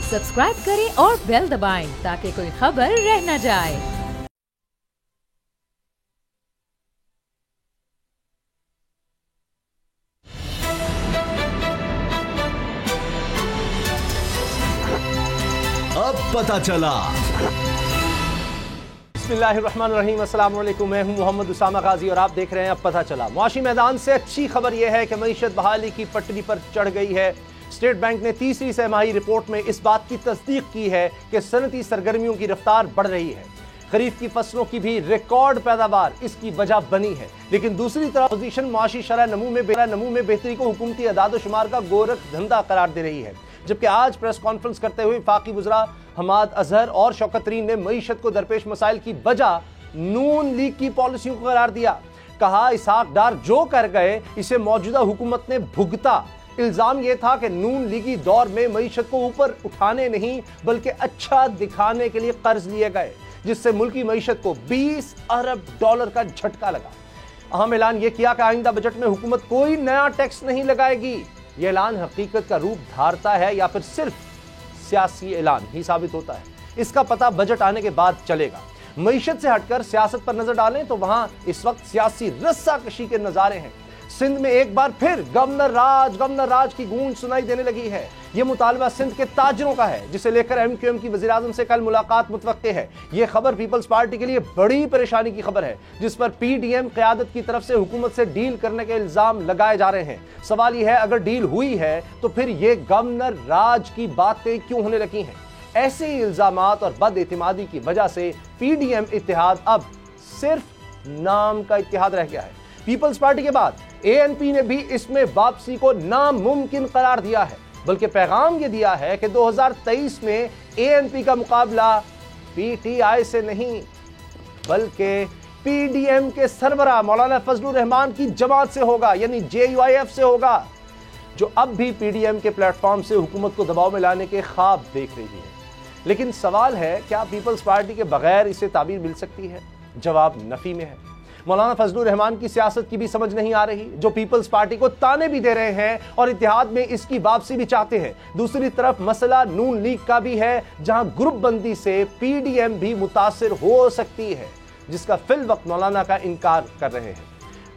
Subscribe करें और bell दबाएं ताकि कोई खबर रह न जाए। अब पता चला। बिस्मिल्लाहिर्रहमानिर्रहीम, अस्सलाम वालेकुम। मैं हूं मोहम्मद उसामा गाजी और आप देख रहे हैं अब पता चला। मुआशी मैदान से अच्छी खबर यह है कि मईशत बहाली की पटरी पर चढ़ गई है। स्टेट बैंक ने तीसरी सहमाही रिपोर्ट में इस बात की तस्दीक की है कि सनती सरगर्मियों की रफ्तार बढ़ रही है। खरीफ की फसलों की भी रिकॉर्ड पैदावार इसकी वजह बनी है। लेकिन दूसरी तरफ अपोजिशन मुआशी शरह नमू में बेहतरी को हुकूमती अदाद शुमार का गोरख धंधा करार दे रही है। जबकि आज प्रेस कॉन्फ्रेंस करते हुए वफाकी वज़रा हमाद अजहर और शौकत तरीन ने मईशत को दरपेश मसाइल की वजह नून लीग की पॉलिसियों को करार दिया। कहा, इसहाक डार जो कर गए इसे मौजूदा हुकूमत ने भुगता। इल्जाम यह था कि नून लीगी दौर में मईशत को ऊपर उठाने नहीं बल्कि अच्छा दिखाने के लिए कर्ज लिए गए, जिससे मुल्की मईशत को 20 अरब डॉलर का झटका लगा। अहम ऐलान यह किया कि आइंदा बजट में हुकूमत कोई नया टैक्स नहीं लगाएगी। यह ऐलान हकीकत का रूप धारता है या फिर सिर्फ सियासी ऐलान ही साबित होता है, इसका पता बजट आने के बाद चलेगा। मईशत से हटकर सियासत पर नजर डालें तो वहां इस वक्त सियासी रस्साकशी के नजारे हैं। सिंध में एक बार फिर गवर्नर राज की गूंज सुनाई देने लगी है। यह मुतालबा सिंध के ताजरों का है, जिसे लेकर MQM की वज़ीर आज़म से कल मुलाकात मुतवक्के है। यह खबर पीपल्स पार्टी के लिए बड़ी परेशानी की खबर है, जिस पर PDM क़यादत की तरफ से हुकूमत से डील करने के इल्जाम लगाए जा रहे हैं। सवाल यह है, अगर डील हुई है तो फिर यह गवर्नर राज की बातें क्यों होने लगी हैं? ऐसे ही इल्जामात और बदएतिमादी की वजह से PDM इत्तेहाद अब सिर्फ नाम का इत्तेहाद रह गया है। पीपल्स पार्टी के बाद ANP ने भी इसमें वापसी को नामुमकिन करार दिया है, बल्कि पैगाम यह दिया है कि 2023 में ANP का मुकाबला PTI से नहीं बल्कि PDM के सरबराह मौलाना फजलुर रहमान की जमात से होगा, यानी JUIF से होगा, जो अब भी PDM के प्लेटफॉर्म से हुकूमत को दबाव में लाने के ख्वाब देख रही है। लेकिन सवाल है, क्या पीपल्स पार्टी के बगैर इसे ताबीर मिल सकती है? जवाब नफी में है। मौलाना फजलुर रहमान की सियासत की भी समझ नहीं आ रही, जो पीपल्स पार्टी को ताने भी दे रहे हैं और इत्तेहाद में इसकी वापसी भी चाहते हैं। दूसरी तरफ मसला नून लीग का भी है, जहां ग्रुप बंदी से PDM भी मुतासिर हो सकती है, जिसका फिल वक्त मौलाना का इनकार कर रहे हैं।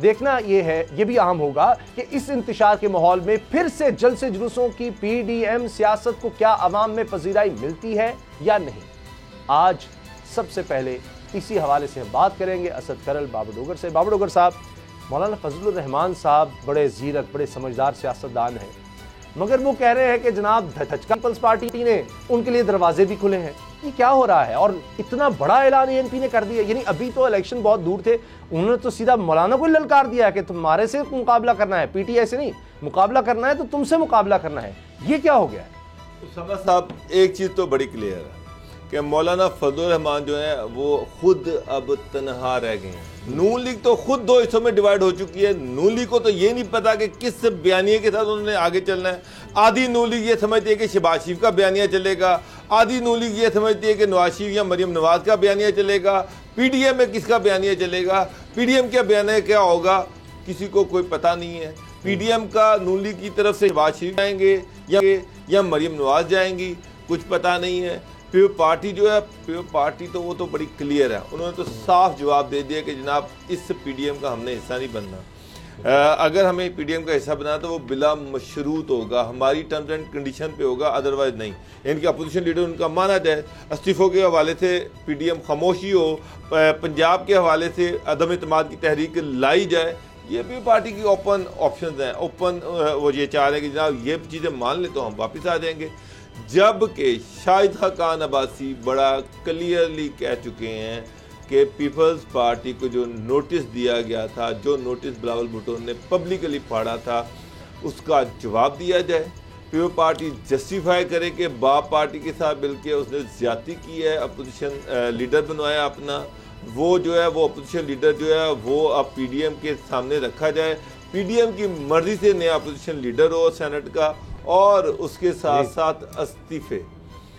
देखना यह भी अहम होगा कि इस इंतशार के माहौल में फिर से जलसे जुलूसों की PDM सियासत को क्या अवाम में पजीराई मिलती है या नहीं। आज सबसे पहले इसी हवाले से हम बात करेंगे असद करल बाबू डोगर से। बाबू डोगर साहब, मौलाना फजलुर रहमान साहब बड़े जीरक, बड़े समझदार सियासतदान हैं, मगर वो कह रहे हैं कि जनाब धचका पीपल्स पार्टी ने उनके लिए दरवाजे भी खुले हैं। ये क्या हो रहा है? और इतना बड़ा ऐलान ANP ने कर दिया, यानी अभी तो इलेक्शन बहुत दूर थे, उन्होंने तो सीधा मौलाना को ललकार दिया कि तुम्हारे से मुकाबला करना है, PTI से नहीं मुकाबला करना है, तो तुमसे मुकाबला करना है। ये क्या हो गया है? समझ साहब, एक चीज़ तो बड़ी क्लियर है कि मौलाना फजलुर रहमान जो है वो खुद अब तनहा रह गए हैं। नून लीग तो खुद दो हिस्सों में डिवाइड हो चुकी है। नून लीग को तो ये नहीं पता कि किस बयानिए के साथ उन्होंने आगे चलना है। आधी नून लीग ये समझती है कि शहबाज शरीफ का बयानिया चलेगा, आधी नून लीग ये समझती है कि नवाज शरीफ या मरियम नवाज का बयानिया चलेगा, PDM में किसका बयानिया चलेगा, PDM का बयानिया क्या होगा, किसी को कोई पता नहीं है। PDM का नून लीग की तरफ से शहबाज शरीफ जाएंगे या मरियम नवाज जाएंगी, कुछ पता नहीं है। प्योर पार्टी जो है, प्योर पार्टी तो वो तो बड़ी क्लियर है, उन्होंने तो साफ जवाब दे दिया कि जनाब इस PDM का हमने हिस्सा नहीं बनना। अगर हमें PDM का हिस्सा बनाना तो वो बिला मशरूत होगा, हमारी टर्म्स एंड कंडीशन पे होगा, अदरवाइज नहीं। इनके अपोजिशन लीडर उनका माना जाए, इस्तीफों के हवाले से PDM खामोशी हो, पंजाब के हवाले से अदम इत्मीनान की तहरीक लाई जाए, ये भी पार्टी की ओपन ऑप्शन हैं। ओपन वो ये चाह रहे हैं कि जनाब ये चीज़ें मान लें तो हम वापस आ जाएंगे। जबकि शाहिद खान अब्बासी बड़ा क्लियरली कह चुके हैं कि पीपल्स पार्टी को जो नोटिस दिया गया था, जो नोटिस बिलावल भुट्टो ने पब्लिकली पढ़ा था, उसका जवाब दिया जाए। पीपल्स पार्टी जस्टिफाई करे कि बाप पार्टी के साथ मिलकर उसने ज्यादती की है, अपोजिशन लीडर बनवाया अपना, वो जो है वो अपोजिशन लीडर जो है वो अब PDM के सामने रखा जाए, PDM की मर्जी से नया अपोजिशन लीडर हो सेनेट का, और उसके साथ साथ इस्तीफे,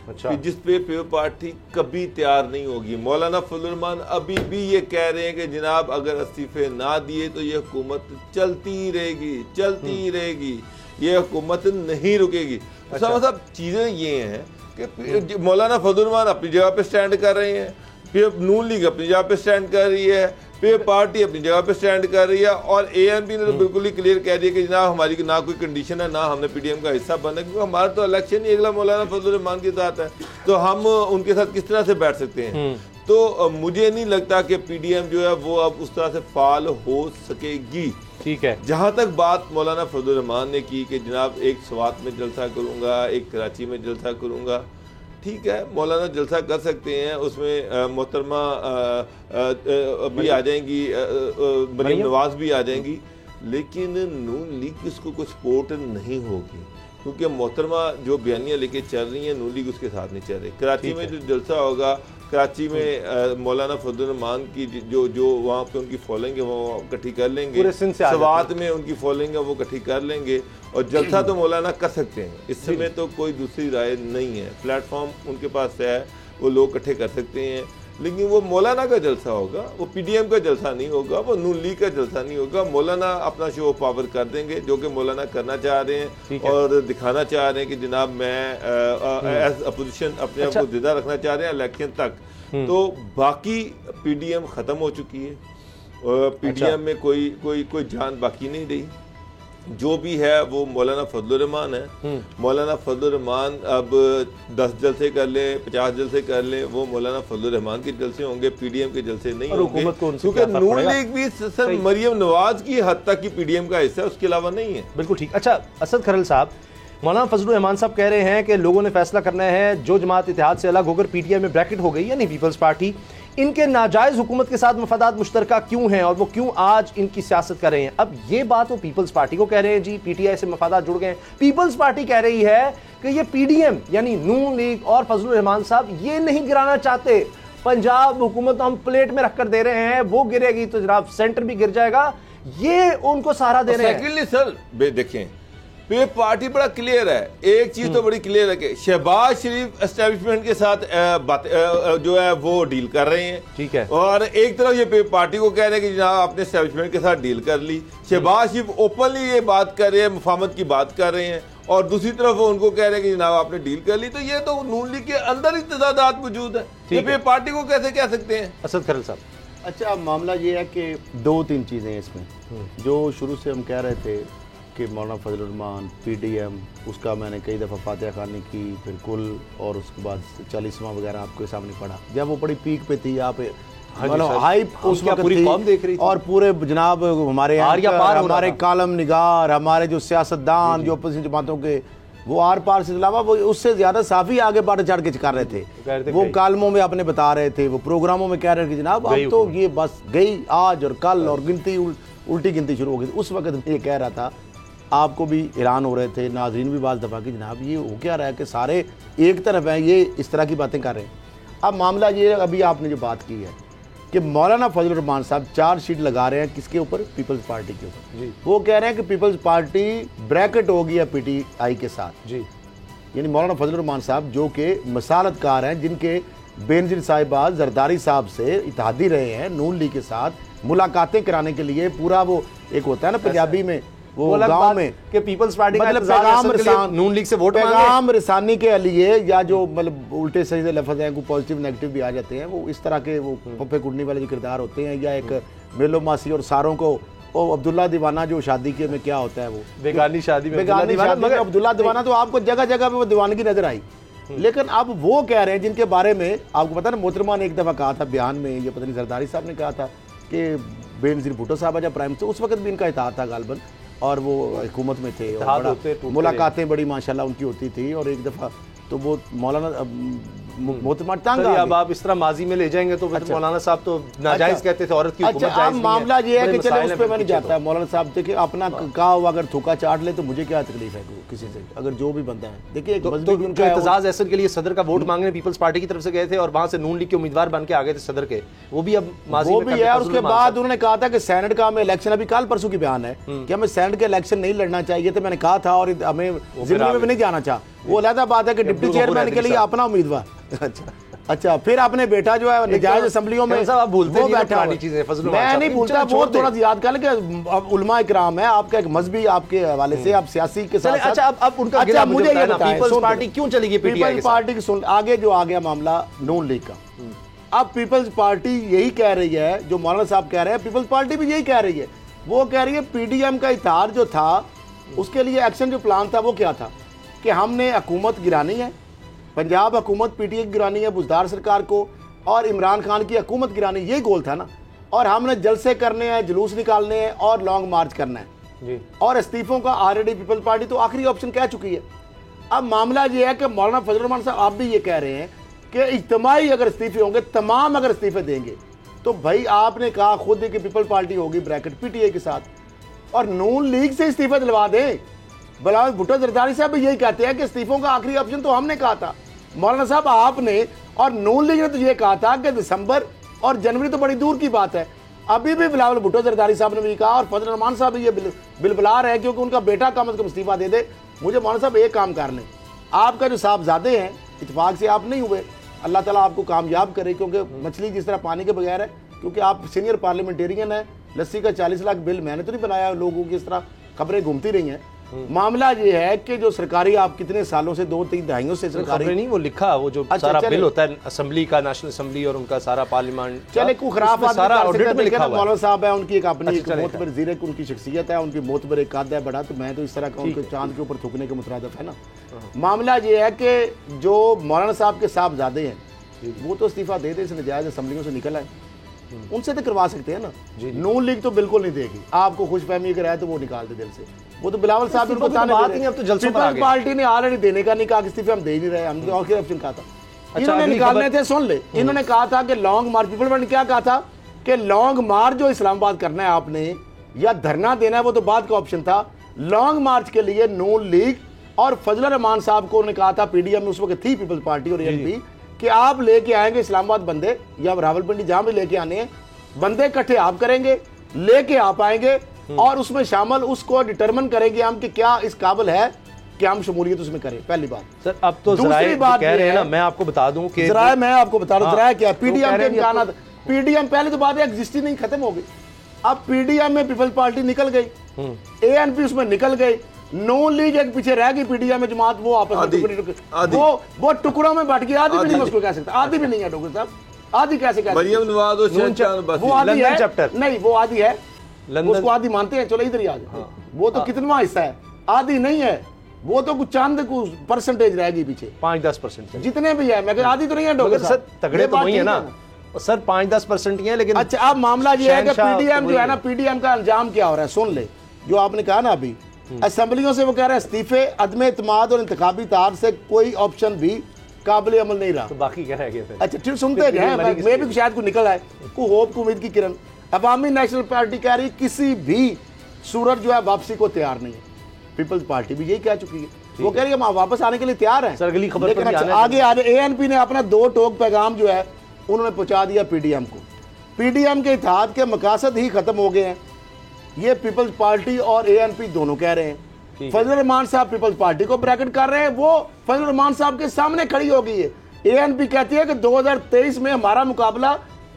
अच्छा, जिस पे पीपल्स पार्टी कभी तैयार नहीं होगी। मौलाना फजलुर रहमान अभी भी ये कह रहे हैं कि जनाब अगर इस्तीफे ना दिए तो ये हुकूमत चलती रहेगी। ये हुकूमत नहीं रुकेगी। साहब चीज़ें ये हैं कि मौलाना फजल रहमान अपनी जगह पे स्टैंड कर रहे हैं, फिर नून लीग अपनी जगह पे स्टैंड कर रही है, फिर पार्टी अपनी जगह पे स्टैंड कर रही है, और ANP ने तो बिल्कुल ही क्लियर कह दिया कि जनाब हमारी ना कोई कंडीशन है, ना हमने PDM का हिस्सा बनना, क्योंकि हमारा तो इलेक्शन ही अगला मौलाना फजल रहमान के साथ है, तो हम उनके साथ किस तरह से बैठ सकते हैं। तो मुझे नहीं लगता कि PDM जो है वो अब उस तरह से फाल हो सकेगी। ठीक है, जहां तक बात मौलाना फजल रहमान ने की कि जनाब एक स्वात में जलसा करूंगा, एक कराची में जलसा करूंगा, ठीक है, मौलाना जलसा कर सकते हैं, उसमें मोहतरमा भी आ जाएंगी, मरीम नवाज भी आ जाएंगी, लेकिन नून लीग उसको कुछ सपोर्ट नहीं होगी, क्योंकि मोहतरमा जो बयानियाँ लेके चल रही हैं नून लीग उसके साथ नहीं चल रही। कराची में जो जलसा होगा, कराची में मौलाना फजल रहमान की जो वहाँ पे उनकी फॉलोइंग है वो इकट्ठी कर लेंगे, सवात में उनकी फॉलोइंग है वो इकट्ठी कर लेंगे, और जलसा तो मौलाना कर सकते हैं। इस समय तो कोई दूसरी राय नहीं है, प्लेटफॉर्म उनके पास है, वो लोग इकट्ठे कर सकते हैं, लेकिन वो मौलाना का जलसा होगा, वो PDM का जलसा नहीं होगा, वो नून लीग का जलसा नहीं होगा। मौलाना अपना शो ऑफ पावर कर देंगे, जो कि मौलाना करना चाह रहे हैं और दिखाना चाह रहे हैं कि जनाब मैं एज अपोजिशन अपने आप को जिंदा रखना चाह रहे हैं इलेक्शन तक। तो बाकी PDM खत्म हो चुकी है, PDM में कोई जान बाकी नहीं रही, जो भी है वो मौलाना फजल रहमान है। मौलाना फजल रहमान अब 10 जलसे कर ले, 50 जलसे कर ले, वो मौलाना फजल रहमान के जलसे होंगे, PDM के जलसे नहीं होंगे, क्योंकि नून लीग भी सर मरीम नवाज की हद तक की PDM का हिस्सा है, उसके अलावा नहीं है। बिल्कुल ठीक। अच्छा असद खरल साहब, मौलाना फजल रहमान साहब कह रहे हैं कि लोगों ने फैसला करना है, जो जमात इत्तेहाद से अलग होकर PTI में ब्रैकेट हो गई यानी पीपल्स पार्टी, इनके नाजायज हुकूमत के साथ मफादात मुश्तरका क्यों हैं और वो क्यों आज इनकी सियासत कर रहे हैं। अब ये बात वो पीपल्स पार्टी को कह रहे हैं, जी PTI से मफादात जुड़ गए हैं। पीपल्स पार्टी कह रही है कि ये PDM यानी नून लीग और फजल रहमान साहब ये नहीं गिराना चाहते, पंजाब हुकूमत हम प्लेट में रखकर दे रहे हैं, वो गिरेगी तो जनाब सेंटर भी गिर जाएगा, ये उनको सहारा दे रहे हैं। सेकेंडली सर देखें, ये पार्टी बड़ा क्लियर है, एक चीज तो बड़ी क्लियर है कि शहबाज शरीफ एस्टेब्लिशमेंट के साथ जो है वो डील कर रहे हैं, ठीक है, और एक तरफ ये पार्टी को कह रहे हैं कि जनाब आपने एस्टेब्लिशमेंट के साथ डील कर ली, शहबाज शरीफ ओपनली ये बात कर रहे हैं, मुफाहमत की बात कर रहे हैं, और दूसरी तरफ वो उनको कह रहे हैं कि जनाब आपने डील कर ली, तो ये तो नून लीग के अंदर ही तजादात मौजूद है, ये पार्टी को कैसे कह सकते हैं। असद खरल साहब, अच्छा मामला ये है कि 2-3 चीज़ें इसमें, जो शुरू से हम कह रहे थे कि मौलाना फजल रहमान PDM, उसका मैंने कई दफ़ा फातिहा खानी की, फिर कुल, और उसके बाद 40वां वगैरह आपके सामने पड़ा, जब वो बड़ी पीक पे थी, यहाँ पे मतलब हाइप उस वक्त पूरी कौम देख रही थी, और पूरे जनाब हमारे हमारे कालम निगार, हमारे जो सियासतदान, जो अपोजिशन जमातों के, वो आर पार से अलावा वो उससे ज़्यादा साफ़ी आगे बढ़ चढ़ के कर रहे थे, वो कालमों में अपने बता रहे थे, वो प्रोग्रामों में कह रहे थे कि जनाब अब तो ये बस गई आज और कल, और गिनती उल्टी गिनती शुरू हो गई। उस वक्त ये कह रहा था, आपको भी हैरान हो रहे थे, नाजरीन भी बात दफ़ा कि जनाब ये हो क्या रहा है कि सारे एक तरफ हैं, ये इस तरह की बातें कर रहे हैं। अब मामला ये, अभी आपने जो बात की है कि मौलाना फजल रहमान साहब चार्जशीट लगा रहे हैं किसके ऊपर, पीपल्स पार्टी के ऊपर, वो कह रहे हैं कि पीपल्स पार्टी ब्रैकेट हो गई है PTI के साथ जी, यानी मौलाना फजल रहमान साहब जो कि मसालतकार हैं, जिनके बेनजीर साहिबा जरदारी साहब से इत्तेहादी रहे हैं, नून लीग के साथ मुलाकातें कराने के लिए, पूरा वो एक होता है ना पंजाबी में, वो गांव में कि पीपल्स पार्टी मतलब पैगाम नून लीग से वोट पैगाम रिसानी के लिए, या जो मतलब उल्टे सही से लफ्ज़ हैं, को पॉजिटिव नेगेटिव भी आ जाते हैं, वो इस तरह के वो पप्पे कुटनी वाले जो किरदार होते हैं, या एक मेलो मासी और सारों को, वो अब्दुल्ला दीवाना जो शादी के में क्या होता है, वो बेगानी शादी में अब्दुल्ला दीवाना, तो आपको जगह जगह पे वो दीवानगी नजर आई। लेकिन अब वो कह रहे हैं जिनके बारे में आपको पता है ना, मोहतरमा ने एक दफ़ा कहा था बयान में, ये पता नहीं जरदारी साहब ने कहा था कि बेनज़ीर भुट्टो साहब जब प्राइम थे उस वक्त भी इनका इत्तेहाद था गालबन, और वो हुकूमत में थे, और मुलाकातें बड़ी माशाल्लाह उनकी होती थी, और एक दफ़ा तो वो मौलाना मोहतरमा तंग अब आप इस तरह माजी में ले जाएंगे तो मौलाना साहब तो नाजायज कहते थे, औरत की हुकूमत जायज नहीं है। मामला ये है कि चलो उस पे मैं नहीं जाता, मौलाना साहब देखिए अपना कहा हुआ अगर थूका चाट ले तो मुझे क्या तकलीफ है किसी से, अगर जो भी बनता है। देखिए एतजाज अहसन के लिए सदर का वोट मांगने पीपल्स पार्टी की तरफ से गए थे, और वहां से नून लीग के उम्मीदवार बन के आ गए थे सदर के, वो भी अब माजी में है। और उसके बाद उन्होंने कहा था कि सेनेट का हमें इलेक्शन, अभी कल परसों की बयान है कि हमें सेनेट के इलेक्शन नहीं लड़ना चाहिए था, मैंने कहा था, और हमें जिंदगी में भी नहीं जाना चाह, वो अलहदा बात है कि डिप्टी चेयरमैन के लिए अपना उम्मीदवार। अच्छा अच्छा, फिर अपने बेटा जो है नजायज असेंबलियों में आप भूलते वो नहीं बैठा पुरानी चीजें, मैं नहीं भूलता, वो थोड़ा याद कर ले अब उलमा इकराम है, आपका एक मजहबी आपके हवाले से आप सियासी के साथ। अच्छा, अब उनका अच्छा, मुझे ये बताएं पीपल्स पार्टी क्यों चलेगी पीटीआई के साथ? पार्टी की सुन, आगे जो आ गया मामला नून लीग का, अब पीपल्स पार्टी यही कह रही है, जो मौलाना साहब कह रहे हैं, पीपल्स पार्टी भी यही कह रही है। वो कह रही है पीडीएम का इत्तेहाद जो था उसके लिए एक्शन जो प्लान था वो क्या था कि हमने हुकूमत गिरानी है, पंजाब हुकूमत पीटीआई की गिरानी है, बुज़दार सरकार को, और इमरान खान की हुकूमत गिरानी, यही गोल था ना। और हमने जलसे करने हैं, जुलूस निकालने हैं और लॉन्ग मार्च करना है जी। और इस्तीफों का ऑलरेडी पीपल्स पार्टी तो आखिरी ऑप्शन कह चुकी है। अब मामला ये है कि मौलाना फजल रहमान साहब आप भी ये कह रहे हैं कि इज्तिमाई अगर इस्तीफे होंगे, तमाम अगर इस्तीफे देंगे तो भाई आपने कहा खुद ही कि पीपल पार्टी होगी ब्रैकेट पीटीआई के साथ, और नून लीग से इस्तीफा दिलवा दें। बिलावल भुट्टो जरदारी साहब भी यही कहते हैं कि इस्तीफों का आखिरी ऑप्शन तो हमने कहा था, मौलाना साहब आपने और नून लीग ने तो ये कहा था कि दिसंबर और जनवरी तो बड़ी दूर की बात है। अभी भी बिलावल भुट्टो जरदारी साहब ने भी कहा और फजल रहमान साहब भी ये बिलबिला रहे हैं क्योंकि उनका बेटा कम अज कम इस्तीफा दे दे। मुझे मौलाना साहब एक काम कर लें, आपका जो साहबजादे हैं इत्तेफाक से आप नहीं हुए, अल्लाह ताला आपको कामयाब करे, क्योंकि मछली जिस तरह पानी के बगैर है, क्योंकि आप सीनियर पार्लियामेंटेरियन है। लस्सी का 40 लाख बिल मैंने तो नहीं बनाया, लोगों की इस तरह खबरें घूमती रही हैं। मामला ये है कि जो सरकारी आप कितने सालों से 2-3 दहाइयों से सरकारी नहीं, वो लिखा वो जो सारा बिल होता है असेंबली का, नेशनल असेंबली और उनका सारा पार्लियामेंट, चले को खराब सारा ऑडिट में लिखा हुआ है। मौलाना साहब है, उनकी एक अपनी मोतबर ज़ीरे की उनकी शख्सियत है, उनकी मोतबर एक कद है बड़ा, तो मैं तो इस तरह का उनको चांद के ऊपर थूकने के मुतरादिफ है ना। मामला ये है कि जो मौलाना साहब के साहबजादे हैं वो तो इस्तीफा दे दे, नजायज असेंबलियों से निकल आए, उनसे तो करवा सकते हैं ना। नून लीग तो बिल्कुल नहीं देगी, आपको खुशफहमी अगर है तो वो निकाल दे दिल से। वो तो बिलावल साहब ने बताने पीपल्स पार्टी ने ऑलरेडी देने का नहीं कहा, इस्तीफे हम दे नहीं रहे, हमने आखिरी ऑप्शन कहा था। इन्होंने निकालने थे, सुन ले, इन्होंने कहा था कि लॉन्ग मार्च, पीपल ने क्या कहा था कि लॉन्ग मार्च जो इस्लामाबाद करना है आपने या धरना देना है वो तो बाद का ऑप्शन था। लॉन्ग मार्च के लिए नून लीग और फजल रहमान साहब को ने कहा था, पीडीएम में उस वक्त थी पीपल्स पार्टी और एएनपी, कि आप लेके आएंगे इस्लामाबाद बंदे या रावलपिंडी जहां भी लेके आने हैं बंदे, इकट्ठे आप करेंगे, लेके आप आएंगे और उसमें शामिल उसको डिटरमिन करेंगे हम कि क्या इस काबिल है कि हम शमूलियत उसमें करें। पहली बात सर, अब तो दूसरी बात कह रहे हैं ना, मैं आपको बता दूं कि मैं आपको बता दूं जराए क्या पीडीएम के इम्कान, पीडीएम पहले तो बात एग्जिस्टिंग नहीं, खत्म हो गई। अब पीडीएम में पीपल्स पार्टी निकल गई, एएनपी उसमें निकल गई, नून लीग एक पीछे रह गई, पीडीएम में जमात वो आपस में वो टुकड़ों में बट गई। आधी भी नहीं उसको कह सकता, आधी भी नहीं है डॉक्टर साहब, आधी कैसे कह सकते? वो आधी है नहीं, वो आधी है, उसको आधी मानते हैं, चलो इधर ही आ जाए। वो तो कितना हिस्सा है, आधी नहीं है, वो तो कुछ चांद कुछ परसेंटेज रहेगी पीछे, 5-10% जितने भी है, मगर आधी तो नहीं है डॉक्टर सर, तगड़े तो वही है ना सर, 5-10% ही है। लेकिन अच्छा, अब मामला ये है कि पीडीएम जो है ना, पीडीएम का अंजाम क्या हो रहा है सुन ले, जो आपने कहा ना अभी असेंबलियों से वो कह रहे हैं इस्तीफे, अदम एतमाद और इंतखाबी तार से कोई ऑप्शन भी काबिल अमल नहीं रहा, तो बाकी क्या रह गया? अच्छा ठीक सुनते हैं, मैं भी शायद को निकल आए को होप को उम्मीद की किरण। अवामी नेशनल पार्टी कह रही किसी भी सूरत जो है वापसी को तैयार नहीं है, पीपल्स पार्टी भी यही कह चुकी है, वो कह रही है हम वापस आने के लिए तैयार हैं। अगली खबर लेकिन आगे एएनपी ने अपना 2 टोक पैगाम जो है उन्होंने पहुंचा दिया पीडीएम को। पीडीएम के इत्तेहाद के मकासद ही खत्म हो गए हैं, ये पीपल्स पार्टी और एएनपी दोनों कह रहे हैं। फजल रहमान साहब पीपल्स पार्टी को ब्रैकेट कर रहे हैं, वो फजल रहमान साहब के सामने खड़ी हो गई है। एएनपी कहती है कि 2023 में हमारा मुकाबला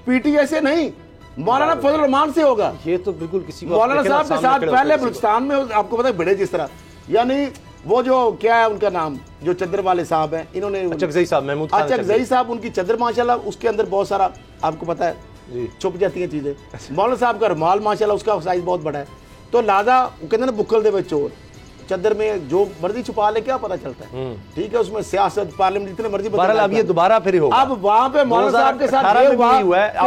पीटीआई से नहीं, मौलाना फजल रहमान से होगा। ये तो बिल्कुल किसी को मौलाना साहब के साथ पहले बलूचिस्तान में आपको पता है बड़े जिस तरह, यानी वो जो क्या है उनका नाम, जो चद्दर वाले साहब हैं, इन्होंने अचकजई साहब, महमूद खान अचकजई साहब, उनकी चद्दर माशाल्लाह उसके अंदर बहुत सारा आपको पता है छुप जाती हैं चीजें। मौलाना साहब का रुमाल माशाल्लाह उसका साइज बहुत बड़ा है, तो लादा कहते ना बुक्कल दे चोर, चद्दर में जो मर्जी छुपा ले क्या पता चलता है, ठीक है, उसमें सियासत पार्लियामेंट जितने मर्जी अब ये दोबारा फिर होगा। अब वहां पे मौलाना साहब के साथ ये हुआ,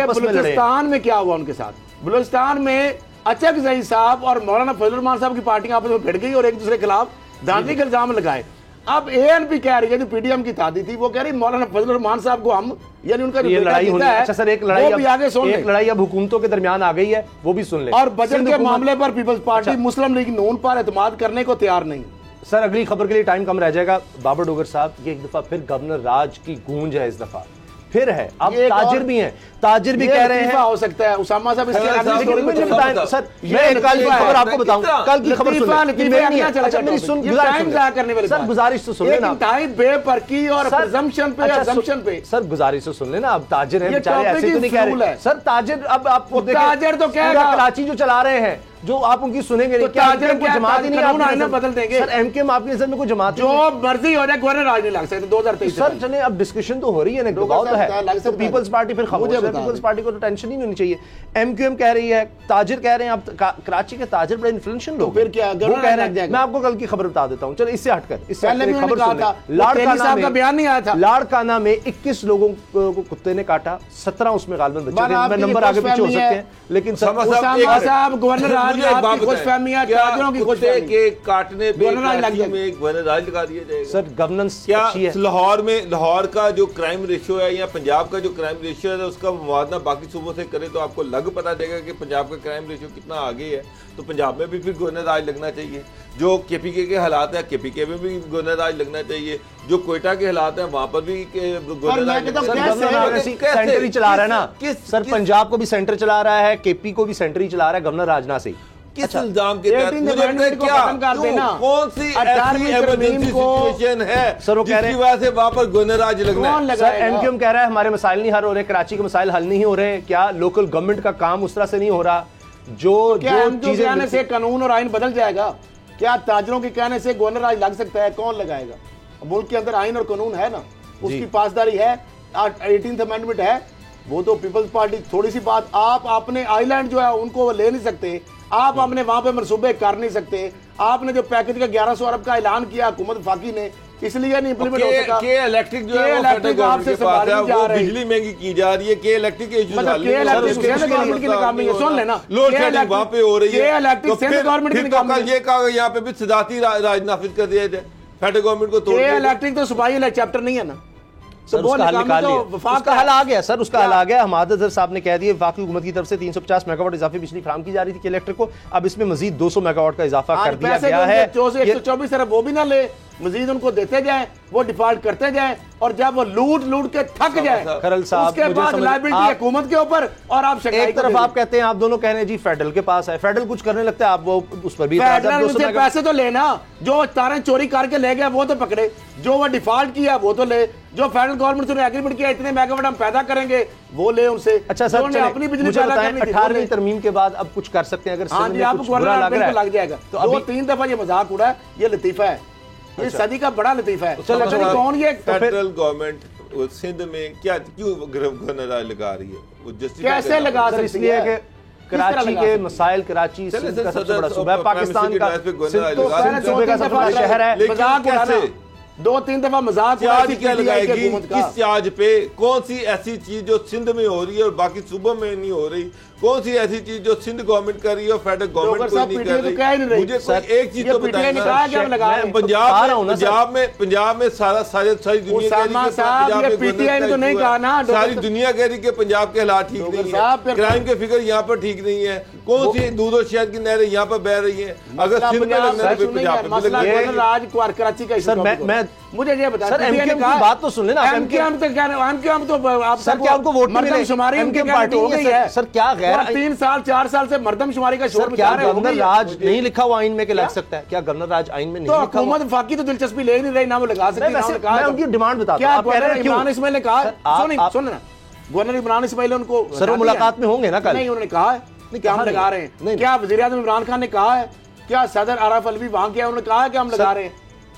बलूचिस्तान में क्या हुआ उनके साथ, बलूचिस्तान में अचकजई साहब और मौलाना फजल रहमान साहब की पार्टियां आपस में भिड़ गई और एक दूसरे के खिलाफ धांधली के इल्जाम लगाए। अब एएनपी कह रही है, जो पीडीएम की तादी थी, वो कह रही मौलाना फजल रहमान साहब को हम, यानी उनका जो लड़ाई होनी है। अच्छा सर, एक लड़ाई अब हुकूमतों के दरमियान आ गई है, वो भी सुन ले। और बजट के मामले पर पीपल्स पार्टी मुस्लिम लीग नून पर एतमाद करने को तैयार नहीं। सर, अगली खबर के लिए टाइम कम रह जाएगा। बाबर डोगर साहब, ये एक दफा फिर गवर्नर राज की गूंज है, इस दफा फिर है, अब ये एक ताजिर और- भी हैं, ताजिर भी कह रहे हैं हो सकता है उसामा साहब इसके सर, अगली सर, स्टोरी में लेकिन चले बताएं, जाओ। सर ये मैं कल की लतीफा खबर है। आपको बताऊं, कल की खबर सुन लतीफा लें, ये मेरी नहीं है। चला अच्छा मेरी जाता सुन, है। ये गुजारिश टाइम सुन जाया लें। करने वाली सर बात। गुजारिश तो सुन एक लेना, इंतहाई बेपरकी और सर, प्रिजम्पशन पे अच्छा, assumption पे सर गुजारिश तो सुन लेना, अब ताजिर हैं ये बेचारे, topic ऐसे ही तो नहीं कह फजूल रहे है। सर। ताजिर अब आप वो देखें, ताजिर तो पूरा कहेगा। कराची जो चला रहे हैं, जो आप उनकी सुनेंगे नहीं, तो क्या ताजिर कोई क्या, जमात ही नहीं कानून आपकी आईना नज़र में? बदल देंगे। सर एमकेएम आपकी नजर में कोई जमात ही जो नहीं? मर्जी हो जाए गवर्नर राज नहीं लग सकते 2023 सर चले, अब डिस्कशन तो हो रही है ना, डॉक्टर दबाव तो साहब, है, लग तो सकता है। पीपल्स पार्टी फिर खामोश मुझे है, बता पीपल्स दें। पार्टी को तो टेंशन ही नहीं होनी चाहिए। एमक्यूएम कह रही है, ताजिर कह रहे हैं, अब कराची के ताजिर बड़े इन्फ्लुएंशियल लोग फिर क्या, वो गवर्नर कह रहे लग हैं। जाएगा। मैं आपको कल की खबर बता देता हूं, चलो इससे हटकर, इससे पहले हटकर भी एक उन्होंने खबर कहा सुन था, लें। वो तेली साहब का बयान नहीं आया था। लाड़काना में 21 लोगों को कुत्ते ने काटा, 17 उसमें गालिबन बच्चे थे। मैं आपकी नंबर खुश आगे पीछे हो फहमी सकते है। हैं, लेकिन सर उसामा साहब, उसामा एक- साहब गवर्नर राज मुझे एक बात आपकी बताएं, खुशफहमी है, क्या ताजिरों की कुत्ते खुशफहमी के काटने पे गवर्नर राज लग कराची जाएगा। में एक गवर्नर राज लगा दिया जाएगा? सर गवर्नेंस क्या अच्छी है। लाहौर में, लाहौर का जो क्राइम रेशियो है या पंजाब का जो क्राइम रेशियो है, उसका मुवाजना बाकी सूबों से करें तो आपको लग पता चलेगा कि पंजाब का क्राइम रेशियो कितना आगे है। तो पंजाब में भी फिर गवर्नर राज लगना चाहिए। जो केपीके के हालात है, केपीके में भी गवर्नर राज लगना चाहिए। जो कोयटा के हालात है, वहां पर भी गवर्नर राज लगना सर चाहिए। गवर्नर राज ऐसी कैसे? सेंटर ही चला रहा है ना, किस- सर किस- पंजाब को भी सेंटर चला रहा है, केपी को भी सेंटर ही चला रहा है गवर्नर राजनाथ से। किस इल्जाम के तहत? 18th मुझे amendment बताएं को क्या, खत्म कर क्यों? देना। कौन सी 18वीं ऐसी तरमीम इमरजेंसी को सिचुएशन है सर वो कह रहे जिसकी हैं- वजह से वहां पर गवर्नर राज लगना कौन है? लगा सर एमक्यूएम कह रहा है हमारे मसाइल नहीं हल हो रहे, कराची के मसाइल हल नहीं हो रहे। क्या लोकल गवर्नमेंट का काम उस तरह से नहीं हो रहा? जो क्या जो एमक्यू चीजें कहने से कानून और आइन बदल जाएगा? क्या ताजरों के कहने से गवर्नर राज लग सकता है? कौन लगाएगा? मुल्क के अंदर आइन और कानून है ना, उसकी पासदारी है, 18th अमेंडमेंट है। वो तो पीपल्स पार्टी, थोड़ी सी बात, आप अपने आइलैंड जो है उनको ले नहीं सकते, आप अपने वहां पे मनसूबे कर नहीं सकते। आपने जो पैकेज का 1100 अरब का ऐलान किया हुकूमत फाकी ने, इसलिए नहीं इम्प्लीमेंट हो सका। के इलेक्ट्रिक जो है वो इलेक्ट्रिक फेडरल गवर्नमेंट आपसे के पास है, संभाली जा वो रही। बिजली महंगी की जा रही है। के इलेक्ट्रिक के इश्यूज मतलब के इलेक्ट्रिक सेंट्रल गवर्नमेंट की नाकामी है, सुन लेना। लोड के शेडिंग वहां पे हो रही के है। इलेक्ट्रिक तो सेंट्रल फिर गवर्नमेंट की तो नाकामी कल है। ये कहा यहाँ पे भी सिद्धाती राज नाफिज कर दिया जाए, फेडरल गवर्नमेंट को तोड़ के दिया जाए। इलेक्ट्रिक तो सूबाई वाला चैप्टर नहीं है ना, सर वो उसका हल निकामी निकाल तो लिया, वफाक उसका का हल है। आ गया सर, उसका हल आ गया। हमाद अजहर साहब ने कह दिया वफाकी हुकूमत की तरफ से 350 मेगावाट इजाफी बिजली फराहम की जा रही थी कि इलेक्ट्रिक को, अब इसमें मजीद 200 मेगावाट का इजाफा कर दिया पैसे गया जो है। उनके 124 अरब वो भी ना ले, मजीद उनको देते जाए, वो डिफॉल्ट करते जाए, और जब वो लूट के थक जाए, खरल साहब, उसके मुझे बाद समझ- लायबिलिटी आप- हुकूमत के ऊपर, और आप शकायत एक तरफ आप कहते हैं, आप दोनों कह रहे हैं जी फेडरल के पास है, फेडरल कुछ करने लगता है, आप वो उस पर भी इतराज़, फेडरल 200 उनसे मेगा- पैसे तो लेना, जो तारें चोरी करके ले गया वो तो पकड़े, जो वो डिफॉल्ट किया वो तो ले, जो फेडरल गवर्नमेंट से एग्रीमेंट किया इतने मेगावाट हम पैदा करेंगे वो ले उनसे। अच्छा सर, जो उन्हें चलें, अपनी बिजली मुझे पैदा बताएं करनी थी, वो 18वीं ले। तरमीम के बाद अब कुछ कर सकते हैं? अगर हाँ सिंध जी, में आप कुछ बुरा लग रहा है लग जाएगा तो तो अभी 3 दफा ये मजाक उड़ा है, ये लतीफा है, ये सदी का बड़ा लतीफा है। चलो, पता नहीं कौन ये फेडरल गवर्नमेंट सिंध में क्या क्यों गवर्नर राज लगा रही है? वो जस्टिफाई कैसे करना। लगा सर सकती इसलिए है? कि किस तरह कराची लगा के सकती है? मसाइल, कराची चले सिंध का सर, सबसे बड़ा सदर सूबा है, और पाकिस्तान प्राइम का मिनिस्टर के सिंध गवर्नर तो लगा सिंध सकते सूबे का हैं। सबसे बड़ा लेकिन शहर है। मजाक उड़ा कैसे? ना। 2-3 दफा मजाक उड़ा चार्ज थी क्या PTI लगाएगी? की हुकूमत का। किस चार्ज पे? कौन सी ऐसी चीज जो सिंध में हो रही है और बाकी सूबों में नहीं हो रही? कौन सी ऐसी चीज जो सिंध गवर्नमेंट कर रही है और फेडरल गवर्नमेंट डॉक्टर कोई साहब, नहीं PTI कर तो कह ही नहीं रही? रही। मुझे सर, कोई एक चीज ये तो PTI बताइए ने ना। कहा कि हम लगा रहे हैं। बता रहा हूं ना सर। पंजाब में सारी दुनिया कह रही उसामा है कि साहब, पंजाब ये में PTI ने गवर्नर तो नहीं का कहा ना, इशू है। सारी डॉक्टर- दुनिया कह रही है कि पंजाब के हालात ठीक डॉक्टर नहीं साहब, है, फिर- क्राइम के फिगर यहाँ पर ठीक नहीं है। कौन सी दूध और शहद की नहरें यहाँ पर बह रही हैं? अगर सिंध में लगना है तो फिर पंजाब में भी मसला लगना गवर्नर है। राज को कराची का सर, मैं- मुझे ये बता, सर, PTI ने MKM कहा- की बात तो सुन लेना, आप MKM तो क्या, MKM तो आप सर, क्या उनको वोट नहीं मिले? मर्दमशुमारी उनके MKM कहने पार्टी पे हो नहीं गई है, है। सर, क्या गैर- और 3-4 साल से मर्दमशुमारी का शोर सर क्या मचा रहे हो गवर्नर गई है। राज नहीं लिखा हुआ आइन में कि लग सकता है? क्या गवर्नर राज आइन में नहीं तो लिखा हुआ? हुकूमत फाकी तो दिलचस्पी ले नहीं रही, ना वो लगा सकती, नहीं, ना वैसे उन्होंने कहा मैं है। उनकी डिमांड बताता क्या हूं। आप कह रहे गवर्नर हैं क्यों? इमरान इस्माइल ने कहा सर, आप- सुन ना, गवर्नर इमरान इस्माइल उनको सर, वो हटा दिया मुलाकात है। में होंगे ना कल? नहीं, उन्होंने कहा है कि हम कहा लगा नहीं। रहे हैं। नहीं। क्या वज़ीर आज़म इमरान खान ने कहा है? क्या सदर आरिफ अलवी वहां गया, उन्होंने कहा है कि हम लगा रहे हैं?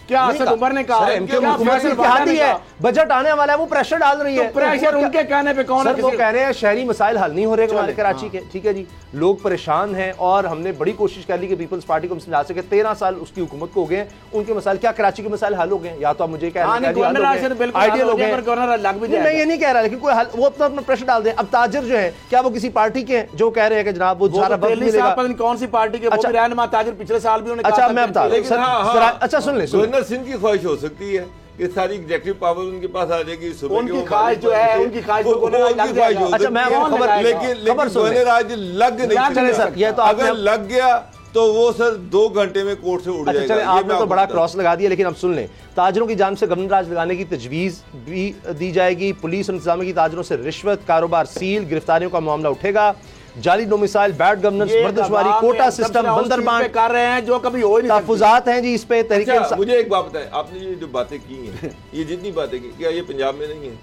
क्या असद उमर ने कहा सर, है? MKM क्या हुकूमत फैसल से वादा इत्तेहादी ने है, कहा? बजट आने वाला है, वो प्रेशर डाल रही है। तो प्रेशर उनके कहने पे कौन है? सर, वो कह रहे हैं शहरी मसाइल हल नहीं हो रहे हमारे चले, कराची के, ठीक है जी, लोग परेशान हैं और हमने बड़ी कोशिश कर ली कि पीपल्स पार्टी को हम समझा सके। 13 साल उसकी हुकूमत को हो गए, उनके मसाइल क्या कराची के मसाइल हल हो गए? या तो आप मुझे कह हाँ, नहीं, गवर्नर राज से तो बिल्कुल आइडियल हल हो हो गया, गए। पर गवर्नर लग भी नहीं, मैं जाएगा। ये नहीं कह रहा, लेकिन कोई हल, वो अपना प्रेशर डाल दें। अब ताजिर जो है, क्या वो किसी पार्टी के हैं जो कह रहे हैं कि जनाब वो वो सारा तो वक्त दिल्ली मिलेगा? साहब पता नहीं कौन सी पार्टी के, वो अच्छा। भी रहनुमा ताजिर पिछले साल भी उन्होंने अच्छा, कहा था मैं कि- बता दूं, लेकिन सर, हाँ, जरा- हाँ, अच्छा सुन ले, गवर्नर सिंह की ख्वाहिश हो सकती है कि सारी एग्जेक्टिव पावर उनके पास आ जाएगी। सुबह के उनकी वो ख्वाहिश जो है, उनकी ख्वाहिश वो- को गवर्नर उनकी लग ख्वाहिश जाएगा। हो अच्छा, मैं सकती है। आपको खबर- लगाएगा। लेकिन खबर सुन ले। गवर्नर आज लग नहीं लग सकता। चले सर, ये तो अगर आपने- लग गया तो वो सर 2 घंटे में कोर्ट से उड़ अच्छा, जाएगा। चले, आपने तो बड़ा बताता क्रॉस लगा दिया, लेकिन अब सुन लें, ताजरों की जान से गवर्नर राज लगाने की तजवीज़ भी दी जाएगी। पुलिस और इंतजामिया की ताजरों से रिश्वत, कारोबार सील, गिरफ्तारियों का मामला उठेगा। जाली डोमिसाइल, बैड गवर्नेंस, मर्दशुमारी, कोटा सिस्टम, बंदरबांट कर रहे हैं जो कभी हो ही नहीं सकती। तहफुजात हैं जी इस पे तरीके। अच्छा, मुझे एक बात बताएं, आपने ये जो बातें की हैं, ये जितनी बातें की, क्या ये पंजाब में नहीं है?